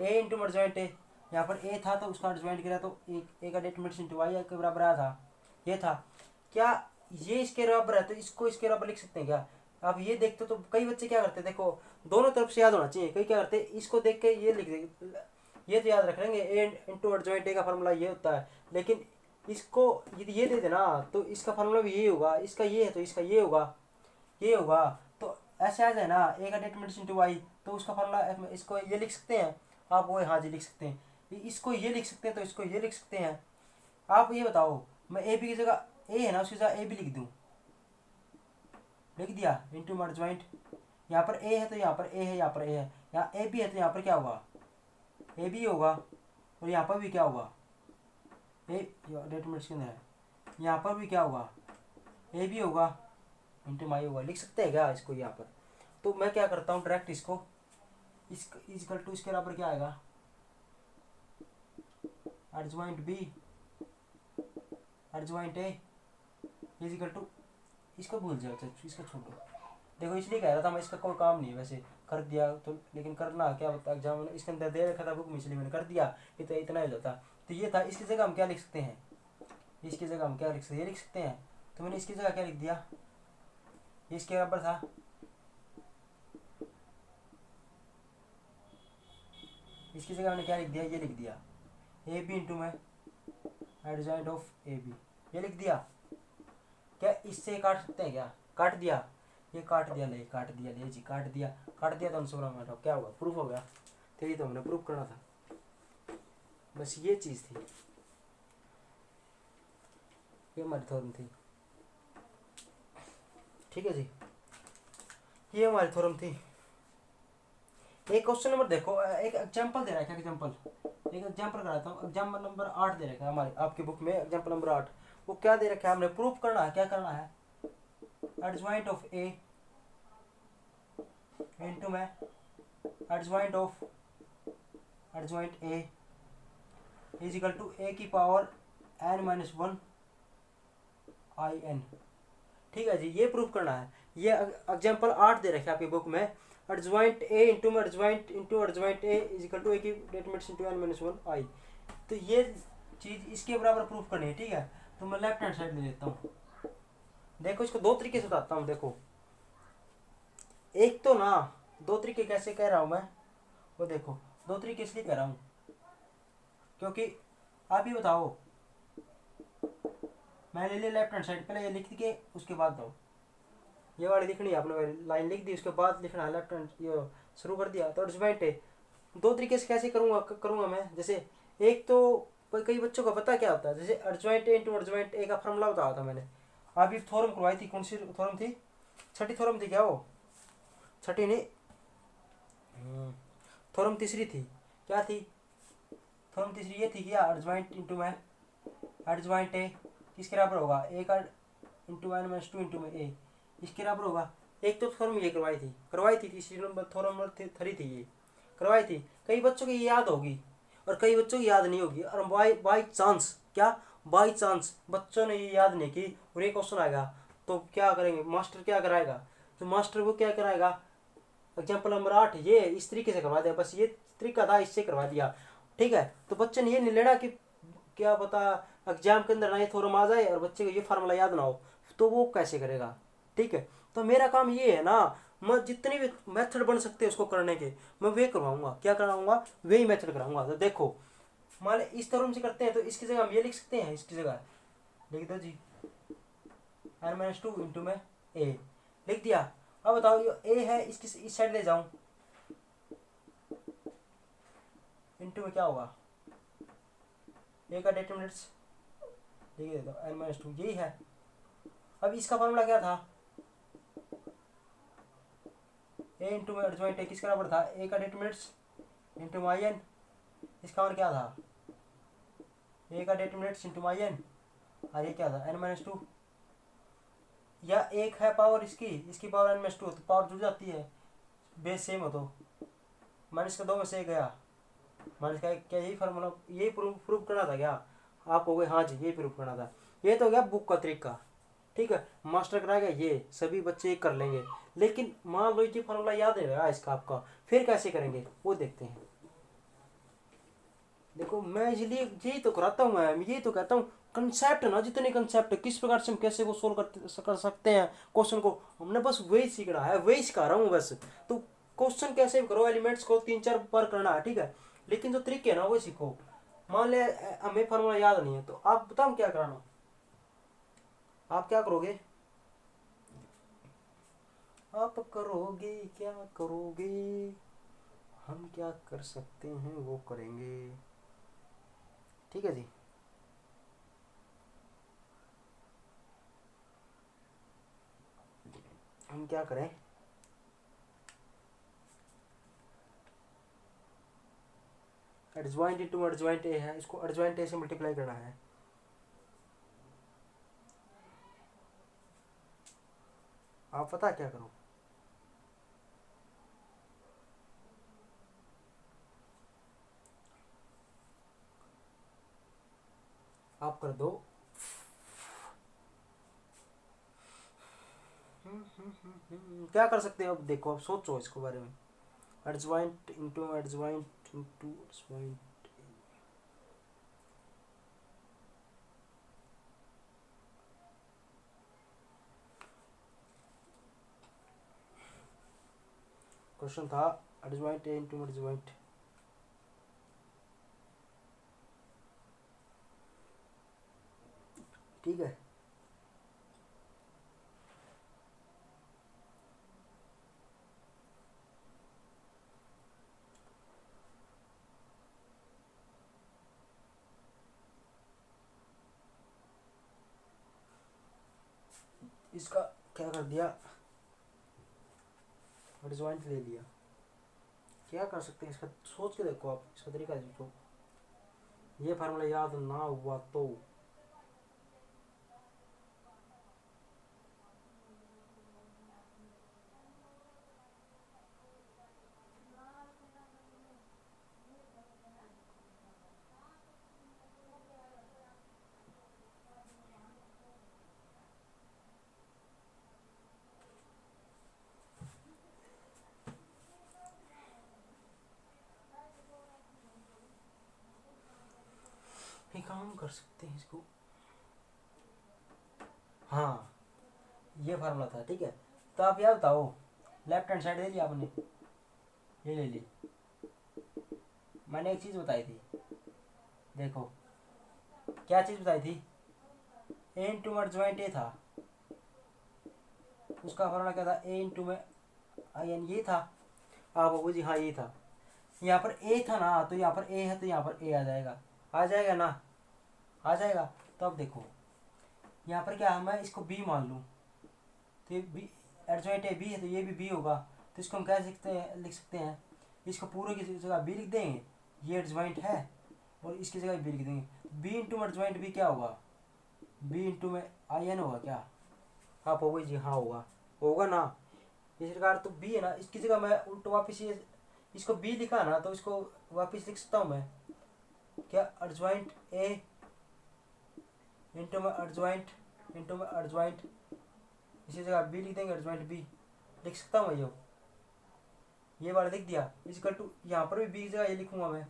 ए इंटू मड ज्वाइंट ए, यहाँ पर ए था तो उसका ज्वाइंट किया तो ए का डेट इंटू वाई के बराबर आया था, ये था। क्या ये इसके बराबर है तो इसको इसके बराबर लिख सकते हैं क्या? आप ये देखते तो कई बच्चे क्या करते हैं, देखो दोनों तरफ से याद होना चाहिए। कई क्या करते हैं, इसको देख के ये लिख देंगे, ये तो याद रख लेंगे ए इंटू एडजॉइंट ए का फार्मूला ये होता है। लेकिन इसको यदि ये दे देना तो इसका फार्मूला भी ये होगा, इसका ये है तो इसका ये होगा, ये होगा। तो ऐसे आ जाए ना, ए का डेट इंटू वाई तो उसका फार्मूला, इसको ये लिख सकते हैं आप, वो हाँ जी लिख सकते हैं। इसको ये लिख सकते हैं तो इसको ये लिख सकते हैं। आप ये बताओ, मैं ए बी की जगह ए है ना उसकी जगह ए बी लिख दूँ, लिख दिया इंटू मड ज्वाइंट। यहाँ पर ए है तो यहाँ पर ए है, यहाँ पर ए है, यहाँ ए बी है तो यहाँ पर क्या होगा? ए बी होगा। और यहाँ पर भी क्या होगा? ए डेट मिनट्स के अंदर है, यहाँ पर भी क्या होगा? ए बी होगा इंटू माई होगा। लिख सकते हैं क्या इसको यहाँ पर? तो मैं क्या करता हूँ डायरेक्ट इसको, इक्वल टू इसके बराबर क्या आएगा? Adjoint B adjoint A is equal to, इसको भूल जाओ, इसको छोड़ो। देखो इसलिए कह रहा था मैं, इसका कोई काम नहीं है वैसे, कर दिया तो, लेकिन करना क्या होता है एग्जाम में, इसके अंदर दे रखा था बुक में इसलिए मैंने कर दिया, ये तो इतना ही होता। तो ये था, इसकी जगह हम क्या लिख सकते हैं? इसकी जगह हम क्या लिख सकते हैं? ये लिख सकते हैं। तो मैंने इसकी जगह क्या लिख दिया? इसके बराबर था, इसकी जगह मैंने क्या लिख दिया? ये लिख दिया ए बी इंटू में एडजॉइंट ऑफ ए बी, ये लिख दिया। क्या इससे काट सकते हैं क्या? काट दिया, ये काट दिया, ले काट दिया, ले जी काट दिया, काट दिया तो आंसर हमारा क्या होगा? प्रूफ हो गया। तो ये तो हमने प्रूफ करना था, बस ये चीज़ थी, ये हमारी थ्योरम थी। ठीक है जी, ये हमारी थ्योरम थी। एक क्वेश्चन नंबर देखो, एक एग्जांपल दे रहा है क्या? एक एग्जांपल कराता हूँ। एग्जांपल नंबर 8 दे रखा है हमारे आपकी बुक में, एग्जांपल नंबर 8। वो क्या दे रखा है? हमने प्रूफ करना है। क्या करना है? एडजॉइंट ऑफ ए इनटू में adjoint of adjoint A is equal to A की पावर n-1 आई एन। ठीक है जी, ये प्रूफ करना है। ये एग्जांपल 8 दे रखे आपकी बुक में, एडजॉइंट ए इंटू में adjoint A is equal to A की डेटमेट्स इंटू n-1 आई। तो ये चीज़ इसके बराबर प्रूफ करनी है। ठीक है, तो मैं लेफ्ट हैंड साइड ले लेता हूँ। देखो इसको दो तरीके से बताता हूँ। देखो एक तो ना, दो तरीके कैसे कह रहा हूँ मैं, वो देखो दो तरीके इसलिए कह रहा हूँ क्योंकि आप ही बताओ, मैं ले लिया लेफ्ट हैंड साइड, पहले ये लिख के उसके बाद दो, ये वाली लिखनी है आपने, लाइन लिख दी उसके बाद लिखना है लेफ्ट हैंड, ये शुरू कर दिया। तो एडजॉइंट है, दो तरीके से कैसे करूँगा मैं। जैसे एक तो कई बच्चों को पता क्या होता है, जैसे एडजॉइंट ए इंटू एडजॉइंट ए का फॉर्मूला बताया था मैंने। अभी थ्योरम करवाई थी, कौन सी थ्योरम थी? छठी थ्योरम थी क्या? वो छठी नहीं, थ्योरम तीसरी थी। क्या थी थ्योरम तीसरी? ये थी क्या? एडजॉइंट इंटू में एडजॉइंट ए किसके बराबर होगा? ए का इंटू n-2 इंटू में ए, इसके बराबर होगा। एक तो थ्योरम ये करवाई थी तीसरी नंबर थ्योरम नंबर 3 थी, ये करवाई थी। कई बच्चों की याद होगी और कई बच्चों की याद नहीं होगी। और बाई चांस, क्या बाई चांस बच्चों ने ये याद नहीं की और ये क्वेश्चन आएगा तो क्या करेंगे? मास्टर क्या कराएगा? तो मास्टर वो क्या कराएगा? एग्जाम्पल नंबर 8 ये इस तरीके से करवा दिया, बस ये तरीका था, इससे करवा दिया। ठीक है, तो बच्चे ने ये नहीं लेना कि क्या पता एग्जाम के अंदर ना ये थ्योरम आ जाए और बच्चे को ये फार्मूला याद ना हो, तो वो कैसे करेगा? ठीक है, तो मेरा काम ये है ना, मैं जितनी भी मेथड बन सकते हैं उसको करने के, मैं वे करवाऊंगा। क्या कराऊंगा? वे ही मेथड कराऊंगा। तो देखो मान लो इस थ्योरम से करते हैं तो इसकी जगह हम ये लिख सकते हैं, इसकी जगह लिख दो जी n-2 इंटू में ए, लिख दिया। अब बताओ ये ए है, इसकी इस साइड ले जाऊं, इंटू में क्या होगा? ए का डेटर्मिनेंट्स लिख देता हूँ n-2, यही है। अब इसका फॉर्मूला क्या था? ए इंटू में एडजॉइंट ए किसके बराबर था? ए का डेटर्मिनेंट्स इंटू माई एन, इसका और क्या था? ए का डेटर्मिनेंट्स इंटू माई एन, और ये क्या था? n-2, या एक है पावर इसकी, इसकी पावर n में 2 तो पावर जुड़ जाती है, बेस सेम हो तो माइनस का 2 में से एक गया, माइनस का क्या, यही फार्मूला, यही प्रूफ करना था क्या आप कहोगे हाँ जी यही प्रूफ करना था। ये तो हो गया बुक का तरीका, ठीक है, मास्टर कराएगा ये सभी बच्चे कर लेंगे। लेकिन मान लो ये फार्मूला याद नहीं रहा इसका आपका, फिर कैसे करेंगे वो देखते हैं। देखो मैं इसलिए यही तो कराता हूँ, मैं यही तो कहता हूँ कंसेप्ट ना, जितने कंसेप्ट किस प्रकार से हम कैसे वो सोल्व कर सकते हैं क्वेश्चन को, हमने बस वही सीखना है, वही सिखा रहा हूँ बस। तो क्वेश्चन कैसे भी करो, एलिमेंट्स को 3-4 बार करना है, ठीक है, लेकिन जो तरीके है ना वो सीखो। मान ले हमें फार्मूला याद नहीं है तो आप बताओ क्या कराना, आप क्या करोगे, आप करोगे क्या करोगे, हम क्या कर सकते हैं वो करेंगे, ठीक है जी। हम क्या करें, एडजॉइंट इंटू एडजॉइंट ए है, इसको एडजॉइंट ए से मल्टीप्लाई करना है। आप पता क्या करो, आप कर दो क्या कर सकते हो, अब देखो अब सोचो इसको बारे में, adjoint into adjoint into adjoint, question था एडजॉइंट ए इंटू एडजॉइंट, ठीक है, इसका क्या कर दिया, एडजॉइंट ले लिया। क्या कर सकते हैं इसका, सोच के देखो आप, इसका तरीका सोचो, ये फार्मूला याद ना हुआ तो एक काम कर सकते हैं इसको, हाँ ये फार्मूला था, ठीक है, तो आप याद बताओ, लेफ्ट हैंड साइड ले लिया आपने, ये ले ली, मैंने एक चीज़ बताई थी, देखो क्या चीज़ बताई थी, ए इंटू एडजॉइंट ए था, उसका फार्मूला क्या था, ए इंटू में आई एन, ये था, आप बाबू जी हाँ ये था, यहाँ पर ए था ना तो यहाँ पर ए है तो यहाँ पर ए आ जाएगा, आ जाएगा ना, आ जाएगा। तो अब देखो यहाँ पर क्या है, मैं इसको बी मान लूँ तो ये बी, एडजॉइंट ए बी है तो ये भी बी होगा, तो इसको हम क्या लिख सकते हैं, इसको पूरे की जगह बी लिख देंगे, ये एडजॉइंट है और इसकी जगह बी लिख देंगे, बी इंटू एडजॉइंट बी क्या होगा, बी इंटू में आई एन होगा क्या, आप होगा जी हाँ होगा, होगा ना, इस प्रकार तो बी है ना, इसकी जगह मैं उल्टो वापस ये इसको बी लिखा ना तो इसको वापस लिख सकता हूँ मैं, क्या एडजॉइंट ए इंटू में एडजॉइंट इंटू में एडजॉइंट, इसी जगह बी लिख देंगे, एडजॉइंट बी लिख सकता हूँ मैं, ये वाला लिख दिया, इजकल टू यहाँ पर भी बी की जगह ये लिखूंगा मैं,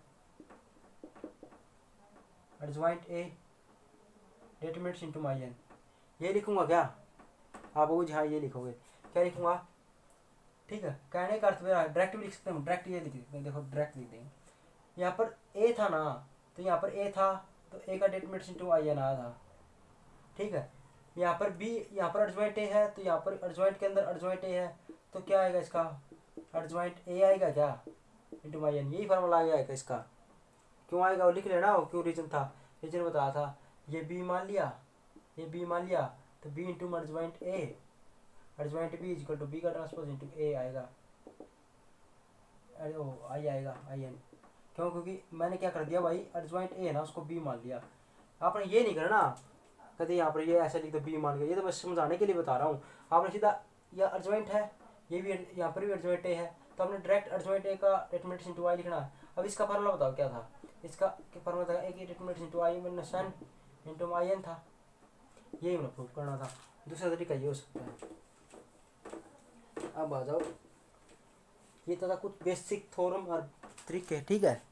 adjoint A determinants into my N, ये लिखूंगा क्या, आप वो हाँ ये लिखोगे, क्या लिखूंगा, ठीक है, कहने का अर्थ मेरा डायरेक्ट भी लिख सकते हैं, डायरेक्ट ये लिख देते हैं, देखो डायरेक्ट लिख देंगे, यहाँ पर ए था ना तो यहाँ पर ए था तो ए का डेटमेट्स इंटू आई एन आया था, ठीक है, यहाँ पर बी, यहाँ पर एडजॉइंट ए है तो यहाँ पर एडजॉइंट के अंदर एडजॉइंट ए है तो क्या आएगा इसका, एडजॉइंट ए आएगा क्या इंटू माई एन, यही फार्मूला आ जाएगा इसका, क्यों आएगा वो लिख लेना, वो क्यों रीजन था, रीजन बताया था, ये बी मान लिया, ये बी मान लिया तो B into adjoint A, adjoint B equal to B का ट्रांसपोज इंटू ए आएगा, अरे ओ आई आएगा आई एन, क्यों, क्योंकि मैंने क्या कर दिया भाई, एडजॉइंट ए है ना उसको बी मान लिया, आपने ये नहीं करना, कहते यहाँ पर ये ऐसे लिख दो बी मान के, ये तो बस समझाने के लिए बता रहा हूँ। आपने सीधा यह अर्जवेंट है, ये भी यहाँ पर भी अर्जवेंट ए है, तो हमने डायरेक्ट अर्जवेंट ए का डिटरमिनेंट इनटू आई लिखना है। अब इसका फार्मूला बताओ क्या था, इसका फार्मूला था ए की determinant into I minus N into I N था, यही हमने प्रूव करना था। दूसरा तरीका ये हो सकता है। अब आ जाओ, ये था कुछ बेसिक थ्योरम और तरीके, ठीक है।